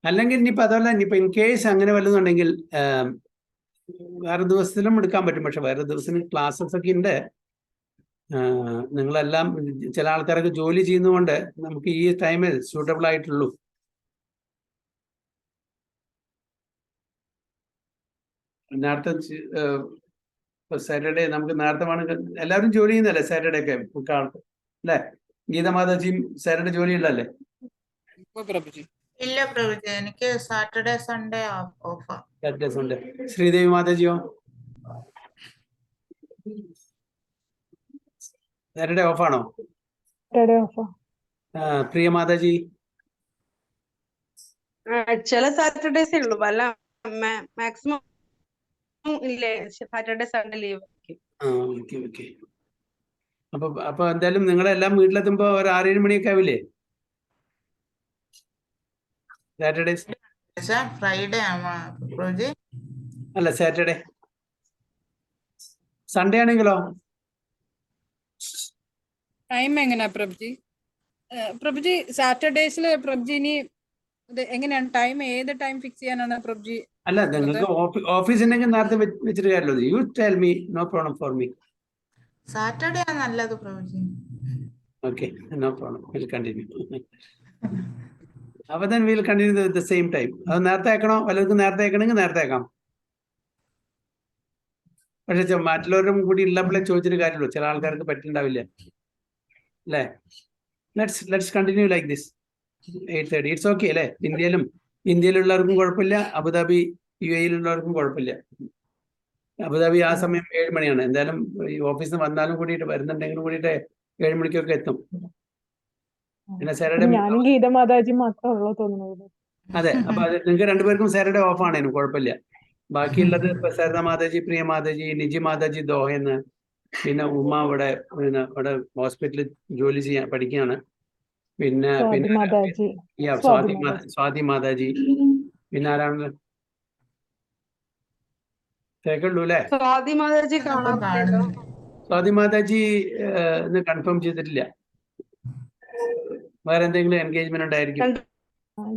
അല്ലെങ്കിൽ ഇനിയിപ്പോ അതല്ല, ഇനിയിപ്പോ ഇൻ കേസ് അങ്ങനെ വല്ലതും ഉണ്ടെങ്കിൽ വേറെ ദിവസത്തിലും എടുക്കാൻ പറ്റും. പക്ഷെ വേറെ ദിവസം ക്ലാസ്സസ് ഒക്കെ ഉണ്ട്. നിങ്ങളെല്ലാം ചില ആൾക്കാരൊക്കെ ജോലി ചെയ്യുന്നതുകൊണ്ട് നമുക്ക് ഈ ടൈമിൽ സൂട്ടബിൾ ആയിട്ടുള്ളൂ. നേരത്തെ സാറ്റർഡേ നമുക്ക് നേരത്തെ വേണമെങ്കിൽ എല്ലാവരും ജോലി ചെയ്യുന്നല്ലേ സാറ്റർഡേ ഒക്കെ ആൾക്ക് അല്ലേ? ഗീതമാതാജിയും സാറ്റർഡേ ജോലി ഉള്ളല്ലേ? ഇല്ല പ്രഭുജി, എനിക്ക് സാറ്റർഡേ സൺഡേ ഓഫാ. Saturday Sunday. ശ്രീദേവി മാതാജിയോ? സാറ്റർഡേ ഓഫാണോ? പ്രിയ മാതാജി? ചില സാറ്റർഡേസേ ഉള്ളൂ, അല്ല മാക്സിമം ഇല്ലേ സാറ്റർഡേ സൺഡേ ലീവ്. അപ്പൊ എന്തായാലും നിങ്ങളെല്ലാം വീട്ടിലെത്തുമ്പോ ഒരു 6-7 മണിയൊക്കെ ആവില്ലേ? Saturdays Friday പ്രഭുജി. അല്ല, സാറ്റർഡേ. സൺഡേ ആണെങ്കിലോ? ടൈം എങ്ങനെയാ പ്രഭുജി? പ്രഭുജി സാറ്റർഡേസില് പ്രഭുജി ഇനി ഇത് എങ്ങനെയാണ് ടൈം? ഏത് ടൈം ഫിക്സ് ചെയ്യാനാണ് പ്രഭുജി? അല്ല, നിങ്ങൾക്ക് ഓഫീസ് ഉണ്ടെങ്കിൽ നേരത്തെ വെച്ചിട്ട് കാര്യമല്ലോ. You tell me, no problem for me. Saturday ആണ് നല്ലത് പ്രഭുജി. Okay, no problem, will continue. അപ്പൊ then we'll continue the same time. അത് നേരത്തെ ആക്കണോ? വല്ലവർക്കും നേരത്തെ ആക്കണമെങ്കിൽ നേരത്തെ ആക്കാം. പക്ഷെ മറ്റുള്ളവരും കൂടി ഉള്ളപ്പോഴേ ചോദിച്ചിട്ട് കാര്യമുള്ളൂ. ചില ആൾക്കാർക്ക് പറ്റുണ്ടാവില്ല അല്ലേ? Let's continue like this. 8:30 it's okay അല്ലേ? ഇന്ത്യയിലുള്ളവർക്കും കുഴപ്പമില്ല, അബുദാബി UAE-യിലുള്ളവർക്കും കുഴപ്പമില്ല. അബുദാബി ആ സമയം 7 മണിയാണ്. എന്തായാലും ഈ ഓഫീസിൽ നിന്ന് വന്നാലും കൂടിയിട്ട് വരുന്നുണ്ടെങ്കിലും കൂടിയിട്ട് 7 മണിക്കൊക്കെ എത്തും. പിന്നെ സാറ്റർഡേ ഞാനും ഗീത മാതാജി മാത്രമേ ഉള്ളൂ തോന്നുന്നത്. അതെ. അപ്പൊ അത് നിങ്ങൾക്ക് രണ്ടുപേർക്കും സാറ്റർഡേ ഓഫ് ആണേനും കുഴപ്പമില്ല. ബാക്കിയുള്ളത് ഇപ്പൊ സരിത മാതാജി, പ്രിയ മാതാജി, നിജി മാതാജി ദോഹയെന്ന്, പിന്നെ ഉമ്മ ഇവിടെ ഹോസ്പിറ്റലിൽ ജോലി പഠിക്കുകയാണ്. പിന്നെ സ്വാതി മാതാജി. സ്വാതി മാതാജി. പിന്നെ ആരാണ്? കേൾക്കുള്ളൂ അല്ലേ? സ്വാതി മാതാജി കാണാറില്ലല്ലോ. സ്വാതി മാതാജി കൺഫേം ചെയ്തിട്ടില്ല. വേറെ എന്തെങ്കിലും എൻഗേജ്മെന്റ് ഉണ്ടായിരിക്കും.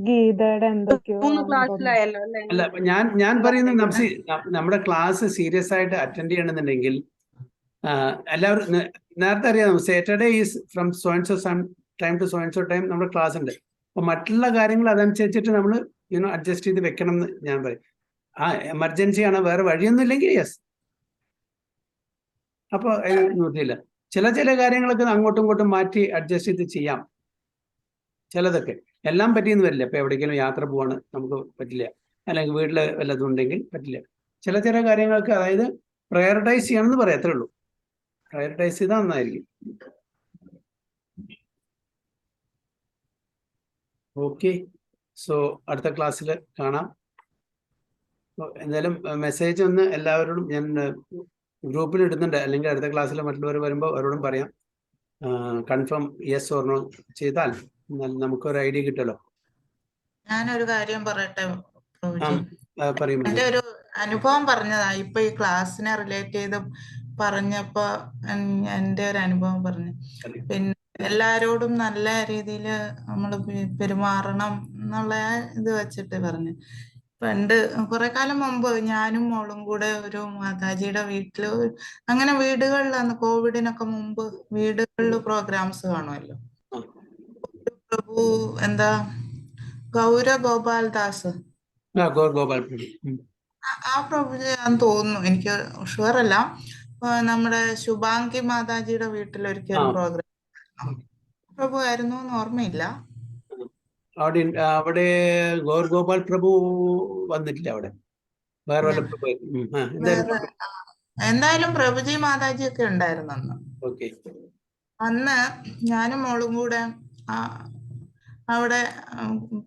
ഗീതയുടെ എന്തൊക്കെയോ 3 ക്ലാസ്സിലായല്ലോ അല്ലേ? അല്ല, ഞാൻ പറയുന്നത് നമ്മുടെ ക്ലാസ് സീരിയസ് ആയിട്ട് അറ്റൻഡ് ചെയ്യണമെന്നുണ്ടെങ്കിൽ എല്ലാവരും നേരത്തെ അറിയാം. Saturday is from so and so time to so and so time നമ്മുടെ ക്ലാസ് ഉണ്ട്. അപ്പൊ മറ്റുള്ള കാര്യങ്ങൾ അതനുസരിച്ചിട്ട് നമ്മൾ അഡ്ജസ്റ്റ് ചെയ്ത് വെക്കണം എന്ന് ഞാൻ പറയും. എമർജൻസി ആണ്, വേറെ വഴിയൊന്നും ഇല്ലെങ്കിൽ യെസ്, അപ്പൊ നോക്കിയില്ല. ചില കാര്യങ്ങളൊക്കെ അങ്ങോട്ടും ഇങ്ങോട്ടും മാറ്റി അഡ്ജസ്റ്റ് ചെയ്ത് ചെയ്യാം. ചിലതൊക്കെ എല്ലാം പറ്റിയെന്ന് വരില്ല. ഇപ്പൊ എവിടേക്കെങ്കിലും യാത്ര പോവാണ്, നമുക്ക് പറ്റില്ല. അല്ലെങ്കിൽ വീട്ടിൽ വല്ലതും ഉണ്ടെങ്കിൽ പറ്റില്ല. ചില കാര്യങ്ങൾക്ക് അതായത് പ്രയോറിറ്റൈസ് ചെയ്യണമെന്ന് പറയാം, അത്രേ ഉള്ളൂ. പ്രയോറിറ്റൈസ് ചെയ്താൽ നന്നായിരിക്കും. ഓക്കെ, സോ അടുത്ത ക്ലാസ്സിൽ കാണാം. എന്തായാലും മെസ്സേജ് ഒന്ന് എല്ലാവരോടും ഞാൻ ഗ്രൂപ്പിൽ ഇടുന്നുണ്ട്. അല്ലെങ്കിൽ അടുത്ത ക്ലാസ്സിൽ മറ്റുള്ളവർ വരുമ്പോൾ അവരോടും പറയാം. കൺഫേം യെസ് ഓർ നോ ചെയ്താൽ നമുക്കൊരു ഐഡിയ കിട്ടുമല്ലോ. ഞാനൊരു കാര്യം പറയട്ടെ പ്രഭുജി. പറയുമ്പോൾ എന്റെ ഒരു അനുഭവം പറഞ്ഞതാ. ഇപ്പൊ ഈ ക്ലാസ്സിനെ റിലേറ്റ് ചെയ്ത് പറഞ്ഞപ്പോ എന്റെ ഒരു അനുഭവം പറഞ്ഞു. പിന്നെ എല്ലാരോടും നല്ല രീതിയിൽ നമ്മൾ പെരുമാറണം എന്നുള്ള ഇത് വെച്ചിട്ട് പറഞ്ഞു. പണ്ട് കുറെ കാലം മുമ്പ് ഞാനും മോളും കൂടെ ഒരു മാതാജിയുടെ വീട്ടില്, അങ്ങനെ വീടുകളിലാണ് കോവിഡിനൊക്കെ മുമ്പ് വീടുകളിൽ പ്രോഗ്രാംസ് കാണുമല്ലോ. പ്രഭു എന്താ ഗോപാൽ ദാസ്, ആ പ്രഭുജാന്ന് തോന്നുന്നു, എനിക്ക് ഷുവർ അല്ല. നമ്മുടെ ശുഭാംഗി മാതാജിയുടെ വീട്ടിൽ ഒരിക്കൽ ഒരു പ്രോഗ്രാം പ്രഭു ആയിരുന്നു എന്ന് ഓർമ്മയില്ല. അവിടെ ഗോപാൽ പ്രഭു വന്നിട്ടില്ല. അവിടെ വേറെ എന്തായാലും പ്രഭുജി മാതാജി ഒക്കെ ഉണ്ടായിരുന്നു അന്ന്. അന്ന് ഞാനും മോളും കൂടെ അവിടെ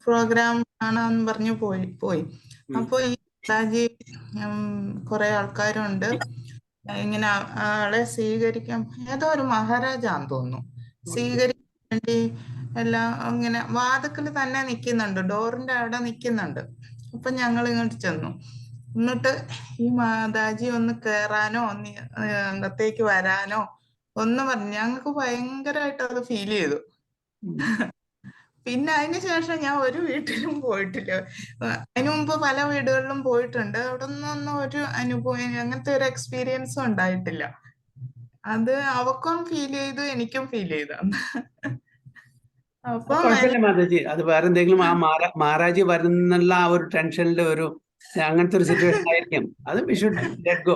പ്രോഗ്രാം കാണാന്ന് പറഞ്ഞു പോയി. അപ്പൊ ഈ മാതാജി കുറെ ആൾക്കാരുണ്ട്, ഇങ്ങനെ ആളെ സ്വീകരിക്കാൻ, ഏതോ ഒരു മഹാരാജാന്ന് തോന്നുന്നു, സ്വീകരിക്കാൻ വേണ്ടി എല്ലാം ഇങ്ങനെ വാതിക്കൽ തന്നെ നിൽക്കുന്നുണ്ട്, ഡോറിന്റെ അവിടെ നിൽക്കുന്നുണ്ട്. അപ്പൊ ഞങ്ങൾ ഇങ്ങോട്ട് ചെന്നു. എന്നിട്ട് ഈ മാതാജി ഒന്ന് കേറാനോ ഒന്ന് അകത്തേക്ക് വരാനോ ഒന്ന് പറഞ്ഞു. ഞങ്ങൾക്ക് ഭയങ്കരമായിട്ട് അത് ഫീൽ ചെയ്തു. പിന്നെ അതിനുശേഷം ഞാൻ ഒരു വീട്ടിലും പോയിട്ടില്ല. അതിനു മുമ്പ് പല വീടുകളിലും പോയിട്ടുണ്ട്. അവിടെ നിന്നൊന്നും ഒരു അനുഭവം, അങ്ങനത്തെ ഒരു എക്സ്പീരിയൻസും ഉണ്ടായിട്ടില്ല. അത് അവക്കും ഫീൽ ചെയ്തു, എനിക്കും ഫീൽ ചെയ്തു. അപ്പൊ മാതാജി അത് വേറെ എന്തെങ്കിലും മഹാരാജി വരുന്നുള്ള ആ ഒരു ടെൻഷനിൽ ഒരു അങ്ങനത്തെ ഒരു സിറ്റുവേഷൻ ആയിരിക്കും. അത് വി ഷുഡ് ലെറ്റ് ഗോ.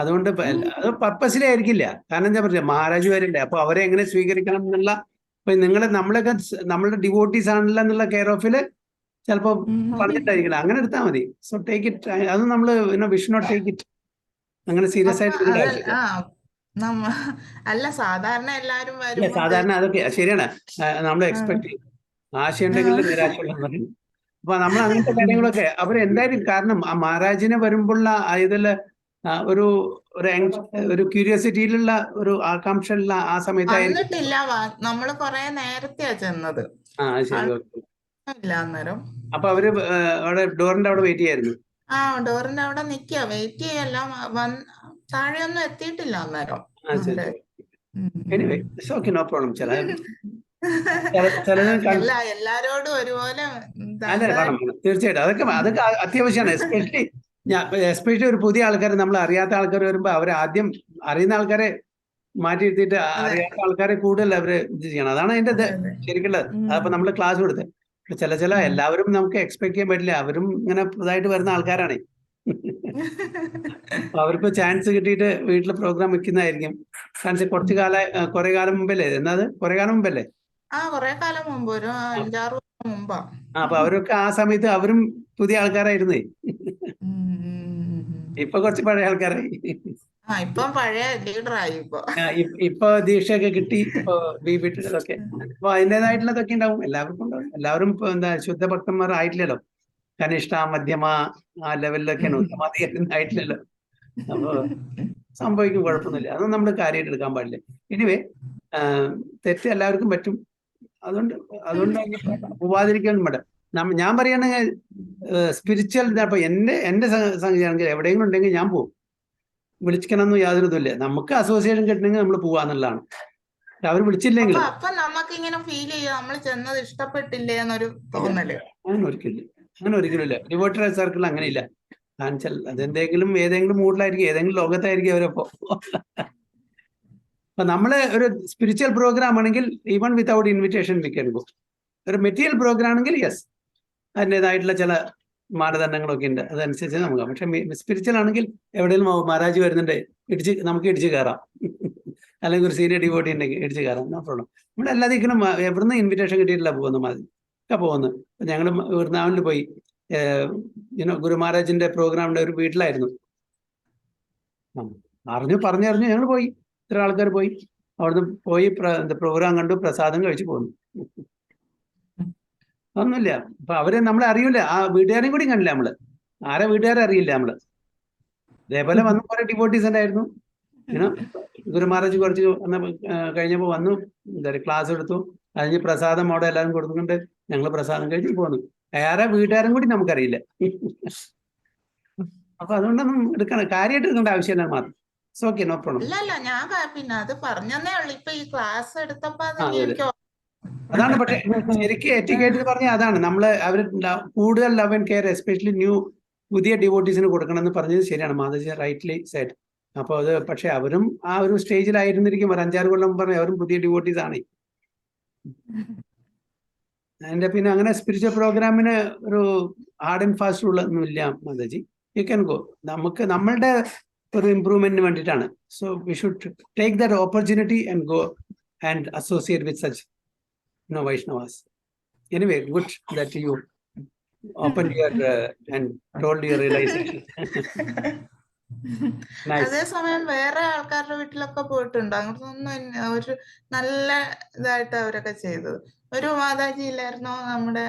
അതുകൊണ്ട് അത് പർപ്പസിലേ ആയിരിക്കില്ല. കാരണം എന്താ പറയുക, മഹാരാജ് വരണ്ടേ, അപ്പൊ അവരെ എങ്ങനെ സ്വീകരിക്കണം എന്നുള്ള, ഇപ്പൊ നമ്മളൊക്കെ നമ്മളുടെ ഡിവോട്ടീസ് ആണല്ലോ എന്നുള്ള കെയർ ഓഫില് ചിലപ്പോ പറഞ്ഞിട്ടായിരിക്കില്ല. അങ്ങനെ എടുത്താൽ മതി. So take it. അത് നമ്മള് we should not take it അങ്ങനെ സീരിയസ് ആയിട്ട് എടുക്കേണ്ട ആവശ്യമില്ല. അല്ല, സാധാരണ എല്ലാരും സാധാരണ അതൊക്കെ ശരിയാണ്. നമ്മൾ എക്സ്പെക്ട് ചെയ്യും. ആശയുണ്ടെങ്കിൽ നിരാശയുണ്ടെന്ന് പറയും. അപ്പൊ നമ്മൾ അങ്ങനത്തെ കാര്യങ്ങളൊക്കെ അവരെന്തായാലും, കാരണം ആ മഹാരാജിനെ വരുമ്പോഴുള്ള ഇതില് ഒരു ഒരു ക്യൂരിയോസിറ്റിയിലുള്ള ഒരു ആകാംക്ഷയുള്ള ആ സമയത്തായിരിക്കും. വന്നിട്ടില്ല, നമ്മള് കൊറേ നേരത്തെയാ ചെന്നത്. ശരി, ഓക്കെ. ഇല്ല അന്നേരം. അപ്പൊ അവര് അവിടെ ഡോറിന്റെ അവിടെ വെയിറ്റ് ചെയ്യായിരുന്നു. ഡോറിന്റെ അവിടെ നിക്കുക, വെയിറ്റ് ചെയ്യല്ല, താഴെയൊന്നും എത്തിയിട്ടില്ല അന്നേരം. Anyway it's okay, no problem. അല്ല, എല്ലാരോടും ഒരുപോലെ തീർച്ചയായിട്ടും അതൊക്കെ അത്യാവശ്യമാണ്. എസ്പെഷ്യലി ഒരു പുതിയ ആൾക്കാർ, നമ്മൾ അറിയാത്ത ആൾക്കാർ വരുമ്പോ അവരെ ആദ്യം അറിയുന്ന ആൾക്കാരെ മാറ്റിയിരുത്തിയിട്ട് അറിയാത്ത ആൾക്കാരെ കൂടുതൽ അവര് ഇത് ചെയ്യണം. അതാണ് അതിന്റെ ശരിക്കുള്ളത്. അതപ്പോ നമ്മള് ക്ലാസ് കൊടുത്തത്. ചില എല്ലാവരും നമുക്ക് എക്സ്പെക്ട് ചെയ്യാൻ പറ്റില്ല. അവരും ഇങ്ങനെ പുതുതായിട്ട് വരുന്ന ആൾക്കാരാണ്. അവർക്ക് ചാൻസ് കിട്ടിയിട്ട് വീട്ടില് പ്രോഗ്രാം വെക്കുന്നതായിരിക്കും. കുറെ കാലം മുമ്പല്ലേ? എന്നത് കുറെ കാലം മുമ്പല്ലേ? കുറെ കാലം മുമ്പ്, ഒരു 5-6 വർഷം മുമ്പാ. അപ്പൊ അവരൊക്കെ ആ സമയത്ത് അവരും പുതിയ ആൾക്കാരായിരുന്നേ. ഇപ്പൊ കുറച്ച് പഴയ ആൾക്കാരായി. ഇപ്പം പഴയ ലീഡറായി. ഇപ്പൊ ദീക്ഷയൊക്കെ കിട്ടി, ഇപ്പൊ വിട്ടിട്ടതൊക്കെ. അപ്പൊ അതിൻ്റെതായിട്ടുള്ളതൊക്കെ ഉണ്ടാവും, എല്ലാവർക്കും ഉണ്ടാവും. എല്ലാവരും ഇപ്പൊ ശുദ്ധഭക്തന്മാർ ആയിട്ടില്ലല്ലോ. കനിഷ്ഠ, മധ്യമ ആ ലെവലിലൊക്കെയാണ്, ഉത്തമാധികാരം ആയിട്ടില്ലല്ലോ. അപ്പൊ സംഭവിക്കും, കുഴപ്പമൊന്നുമില്ല. അതൊന്നും നമ്മൾ കാര്യമായിട്ട് എടുക്കാൻ പാടില്ല. എനിവേ തെറ്റ് എല്ലാവർക്കും പറ്റും. അതുകൊണ്ട് പോവാതിരിക്കാൻ വേണ്ട. ഞാൻ പറയുകയാണെങ്കിൽ സ്പിരിച്വൽ ഇപ്പൊ എന്റെ സംഗതിയാണെങ്കിൽ എവിടെയെങ്കിലും ഉണ്ടെങ്കിൽ ഞാൻ പോകും. വിളിക്കണമെന്ന് യാതൊരു ഇതുമില്ല. നമുക്ക് അസോസിയേഷൻ കിട്ടണമെങ്കിൽ നമ്മൾ പോവാന്നുള്ളതാണ്. അവർ വിളിച്ചില്ലെങ്കിലും അപ്പൊ നമുക്ക് ഇങ്ങനെ ഫീൽ ചെയ്യുക, നമ്മൾ ചെന്നത് ഇഷ്ടപ്പെട്ടില്ലേ എന്നൊരു തോന്നല്. അങ്ങനെ ഒരിക്കലും ഇല്ല. ഡിവോട്ടറി സർക്കിൾ അങ്ങനെയില്ല. അതെന്തെങ്കിലും ഏതെങ്കിലും മൂഡിലായിരിക്കും, ഏതെങ്കിലും ലോകത്തായിരിക്കും അവരപ്പോ. അപ്പൊ നമ്മള് ഒരു സ്പിരിച്വൽ പ്രോഗ്രാം ആണെങ്കിൽ even without invitation we can go. ഒരു മെറ്റീരിയൽ പ്രോഗ്രാം ആണെങ്കിൽ യെസ്, അതിൻ്റെതായിട്ടുള്ള ചില മാനദണ്ഡങ്ങളൊക്കെ ഉണ്ട്, അതനുസരിച്ച് നമുക്ക്. പക്ഷെ സ്പിരിച്വൽ ആണെങ്കിൽ എവിടെയെങ്കിലും മഹാരാജ് വരുന്നുണ്ട്, നമുക്ക് ഇടിച്ച് കയറാം. അല്ലെങ്കിൽ ഒരു സീനിയർ ഡിവോട്ടി ഉണ്ടെങ്കിൽ ഇടിച്ച് കയറാം, നോ പ്രോബ്ലം. ഇവിടെ എല്ലാത്തിനും എവിടുന്ന് ഇൻവിറ്റേഷൻ കിട്ടിയിട്ടില്ല പോകുന്നു മതി ഒക്കെ പോകുന്നു. ഞങ്ങൾ എറണാകുളത്തിൽ പോയി, ഗുരു മഹാരാജിന്റെ പ്രോഗ്രാമിന്റെ ഒരു വീട്ടിലായിരുന്നു. പറഞ്ഞറിഞ്ഞു ഞങ്ങൾ പോയി, ഇത്ര ആൾക്കാർ പോയി. അവിടുന്ന് പോയി പ്രോഗ്രാം കണ്ടു, പ്രസാദം കഴിച്ചു പോന്നു. ഒന്നുമില്ല. അപ്പൊ അവരെ നമ്മളെ അറിയില്ല, ആ വീട്ടുകാരെയും കൂടി കണ്ടില്ല നമ്മള്. ആരെ വീട്ടുകാരെ അറിയില്ല നമ്മള്. അതേപോലെ വന്നു കുറെ ഡിവോട്ടീസ് ഉണ്ടായിരുന്നു. ഗുരു മഹാരാജ് കുറച്ച് കഴിഞ്ഞപ്പോ വന്നു, എന്താ പറയുക, ക്ലാസ് എടുത്തു. അതിന് പ്രസാദം അവിടെ എല്ലാവരും കൊടുക്കുന്നുണ്ട്. ഞങ്ങൾ പ്രസാദം കഴിച്ച് പോന്നു. ആരെ വീട്ടുകാരും കൂടി നമുക്കറിയില്ല. അപ്പൊ അതുകൊണ്ടൊന്നും കാര്യമായിട്ട് എടുക്കേണ്ട ആവശ്യമില്ല മാത്രം. Okay, no problem. അല്ല, ഞാൻ പിന്നെ അത് പറഞ്ഞേ ഉള്ളു. ഇപ്പൊ ഈ ക്ലാസ് എടുത്തപ്പോ അതാണ്. പക്ഷെ ശരിക്കും എറ്റിക്കേറ്റ് പറഞ്ഞാൽ അതാണ്, നമ്മള് അവർ കൂടുതൽ ലവ് ആൻഡ് കെയർ എസ്പെഷ്യലി പുതിയ ഡിവോട്ടീസിന് കൊടുക്കണം എന്ന് പറഞ്ഞത് ശരിയാണ്. Mataji rightly said. അപ്പൊ അത് പക്ഷെ അവരും ആ ഒരു സ്റ്റേജിലായിരുന്നിരിക്കും. ഒരു 5-6 കൊല്ലം പറഞ്ഞ അവരും പുതിയ ഡിവോട്ടീസ് ആണ്. അതിന്റെ പിന്നെ അങ്ങനെ സ്പിരിച്വൽ പ്രോഗ്രാമിന് ഒരു ഹാർഡ് ആൻഡ് ഫാസ്റ്റ് ഉള്ളതൊന്നും ഇല്ല മാതാജി. You can go. നമുക്ക് നമ്മളുടെ ഒരു ഇംപ്രൂവ്മെന്റിന് വേണ്ടിയിട്ടാണ്. So we should take that opportunity and go and associate with such Vaishnavas. Anyway, good that you opened your and told your realization. Nice. അതേസമയം വേറെ ആൾക്കാരുടെ വീട്ടിലൊക്കെ പോയിട്ടുണ്ട്. അങ്ങനൊന്നും ഒരു നല്ല ഇതായിട്ട് അവരൊക്കെ ചെയ്തത്. ഒരു മാതാജി ഇല്ലായിരുന്നോ, നമ്മുടെ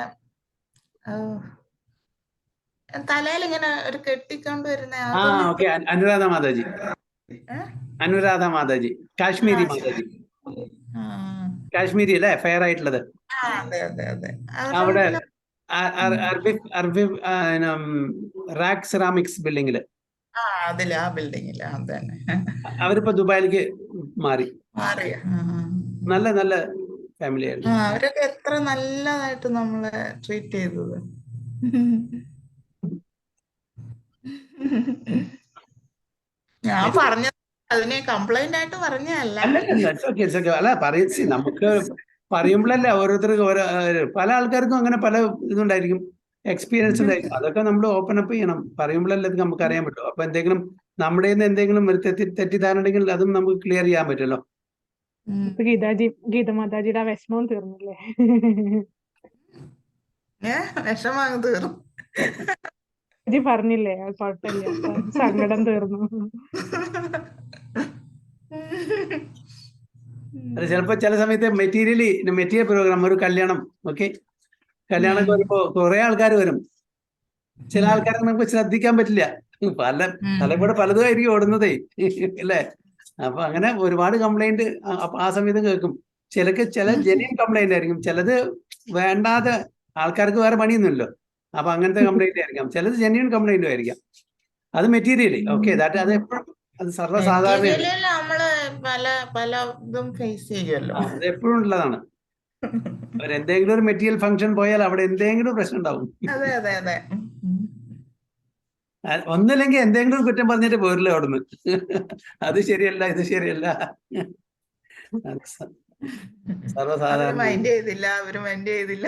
തലയിൽ ഇങ്ങനെ ഒരു കെട്ടിക്കൊണ്ട് വരുന്ന അനുരാധ മാതാജി. അനുരാധ മാതാജി, കാശ്മീരി മാതാജി. കാശ്മീരി അല്ലേ, ഫെയർ ആയിട്ടുള്ളത്. അവിടെ റാക്ക് സെറാമിക്സ് ബിൽഡിങ്ങില്. അവരിപ്പോ ദുബായിലേക്ക് മാറി. നല്ല നല്ല ഫാമിലി ആയിരുന്നു. അവരൊക്കെ എത്ര നല്ലതായിട്ട് നമ്മളെ ട്രീറ്റ് ചെയ്തത്. ഞാൻ പറഞ്ഞ അതിനെ കംപ്ലൈന്റ് ആയിട്ട് പറഞ്ഞല്ല. അല്ല നമുക്ക് പറയുമ്പോഴല്ലേ ഓരോരുത്തർക്ക് പല ആൾക്കാർക്കും അങ്ങനെ പല ഇതുണ്ടായിരിക്കും, എക്സ്പീരിയൻസ് ഉണ്ടായിരിക്കും. അതൊക്കെ നമ്മൾ ഓപ്പൺ അപ്പ് ചെയ്യണം. പറയുമ്പോഴല്ലേ നമുക്ക് അറിയാൻ പറ്റും. അപ്പൊ എന്തെങ്കിലും നമ്മുടെ എന്തെങ്കിലും ഒരു തെറ്റിദ്ധാരണ ഉണ്ടെങ്കിൽ അതും നമുക്ക് ക്ലിയർ ചെയ്യാൻ പറ്റുമല്ലോ. ഗീത മാതാജിയുടെ വിഷമം തീർന്നില്ലേ? വിഷമം തീർന്നു പറഞ്ഞില്ലേ, കുഴപ്പമില്ല, സങ്കടം തീർന്നു. അത് ചിലപ്പോ ചില സമയത്ത് മെറ്റീരിയൽ പ്രോഗ്രാം, ഒരു കല്യാണം, ഓക്കെ, കല്യാണം വരുമ്പോ കുറെ ആൾക്കാർ വരും. ചില ആൾക്കാരെ നമുക്ക് ശ്രദ്ധിക്കാൻ പറ്റില്ല. തലക്കൂടെ പലതുമായിരിക്കും ഓടുന്നതേ അല്ലേ? അപ്പൊ അങ്ങനെ ഒരുപാട് കംപ്ലൈന്റ് ആ സമയത്ത് കേൾക്കും. ചില ജെന്യൂൻ കംപ്ലൈന്റ് ആയിരിക്കും, ചിലത് വേണ്ടാതെ ആൾക്കാർക്ക് വേറെ പണിയൊന്നുമില്ലോ, അപ്പൊ അങ്ങനത്തെ കംപ്ലൈന്റ് ആയിരിക്കാം. ചിലത് ജെന്യൂൻ കംപ്ലൈന്റും ആയിരിക്കാം. അത് മെറ്റീരിയലി ഓക്കെ, അത് എപ്പോഴും അത് സർവ്വസാധാരണ, നമ്മള് പല ഇതും ഫേസ് ചെയ്യുമല്ലോ. അത് എപ്പോഴും ഉള്ളതാണ്. എന്തെങ്കിലും ഒരു മെറ്റീരിയൽ ഫംഗ്ഷൻ പോയാൽ അവിടെ എന്തെങ്കിലും പ്രശ്നം ഉണ്ടാവും. അതെ അതെ അതെ. ഒന്നില്ലെങ്കിൽ എന്തെങ്കിലും കുറ്റം പറഞ്ഞിട്ട് പോരില്ല അവിടുന്ന്. അത് ശരിയല്ല, ഇത് ശരിയല്ല. സർവ്വസാധാരണ. മൈൻഡ് ചെയ്തില്ല.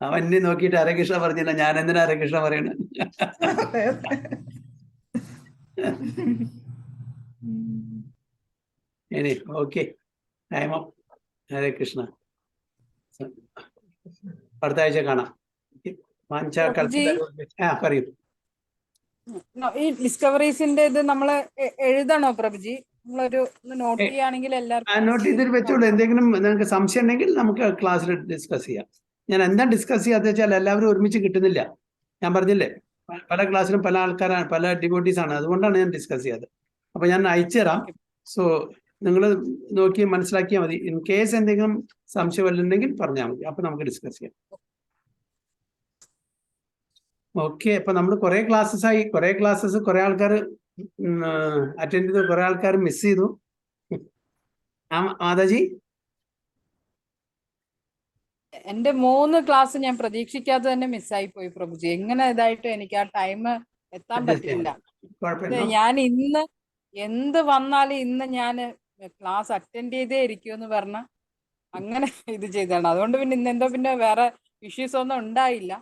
അവൻ എന്നെ നോക്കിയിട്ട് ഹരകൃഷ്ണ പറഞ്ഞില്ല, ഞാൻ എന്തിനാ ഹരകൃഷ്ണ പറയണ? ഇനി ഓക്കെ, ടൈം അപ്പ്. ഹരേ കൃഷ്ണ. അടുത്ത ആഴ്ച കാണാം. പറയൂ. ഈ ഡിസ്കവറീസിന്റെ ഇത് നമ്മള് എഴുതണോ പ്രഭുജി? നമ്മളൊരു നോട്ട് ചെയ്യുകയാണെങ്കിൽ എല്ലാവർക്കും നോട്ട് ചെയ്തിട്ട് വെച്ചോളൂ. എന്തെങ്കിലും നിങ്ങൾക്ക് സംശയം ഉണ്ടെങ്കിൽ നമുക്ക് ക്ലാസ്സിൽ ഡിസ്കസ് ചെയ്യാം. ഞാൻ എന്താ ഡിസ്കസ് ചെയ്യാത്ത വെച്ചാൽ എല്ലാവരും ഒരുമിച്ച് കിട്ടുന്നില്ല. ഞാൻ പറഞ്ഞില്ലേ, പല ക്ലാസ്സിലും പല ആൾക്കാരാണ്, പല ഡിവോട്ടീസ് ആണ്. അതുകൊണ്ടാണ് ഞാൻ ഡിസ്കസ് ചെയ്യാത്തത്. അപ്പൊ ഞാൻ അയച്ചു തരാം. സോ നിങ്ങൾ നോക്കി മനസ്സിലാക്കിയാൽ മതി. ഇൻ കേസ് എന്തെങ്കിലും സംശയം വല്ലുണ്ടെങ്കിൽ പറഞ്ഞാൽ മതി, അപ്പൊ നമുക്ക് ഡിസ്കസ് ചെയ്യാം. ഓക്കെ, അപ്പൊ നമ്മൾ കുറെ ക്ലാസ്സസ് കുറെ ആൾക്കാർ അറ്റൻഡ് ചെയ്തു, കുറെ ആൾക്കാർ മിസ് ചെയ്തു. മാതാജി, എന്റെ 3 ക്ലാസ് ഞാൻ പ്രതീക്ഷിക്കാതെ തന്നെ മിസ്സായി പോയി പ്രഭുജി. എങ്ങനെ ഇതായിട്ട് എനിക്ക് ആ ടൈം എത്താൻ പറ്റില്ല. ഞാൻ ഇന്ന് എന്ത് വന്നാലും ഇന്ന് ഞാൻ ക്ലാസ് അറ്റൻഡ് ചെയ്തേ ഇരിക്കുമെന്ന് പറഞ്ഞ അങ്ങനെ ഇത് ചെയ്തതാണ്. അതുകൊണ്ട് പിന്നെ ഇന്ന് എന്തോ പിന്നെ വേറെ ഇഷ്യൂസ് ഒന്നും ഉണ്ടായില്ല.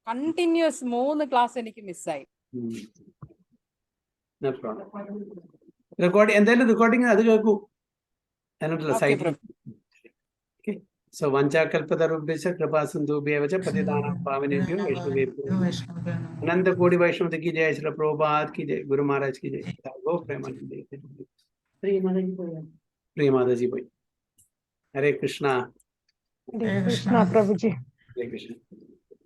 കണ്ടിന്യൂസ് 3 ക്ലാസ് എനിക്ക് മിസ്സായി. എന്തായാലും റെക്കോർഡിങ് അത് കേൾക്കൂ. സോ വഞ്ചാകൽപതരുഭ്യശ്ച കൃപാസിന്ധുഭ്യവ പതിതാനാം പാവനേഭ്യോ വൈഷ്ണവേഭ്യോ अनंत कोटि वैष्णव की जय, श्री प्रभुपाद की जय, गुरु महाराज की जय, गो प्रेमानंद। प्रिय माता जी बोल। हरे कृष्णा। हरे कृष्णा प्रभु जी। हरे कृष्ण।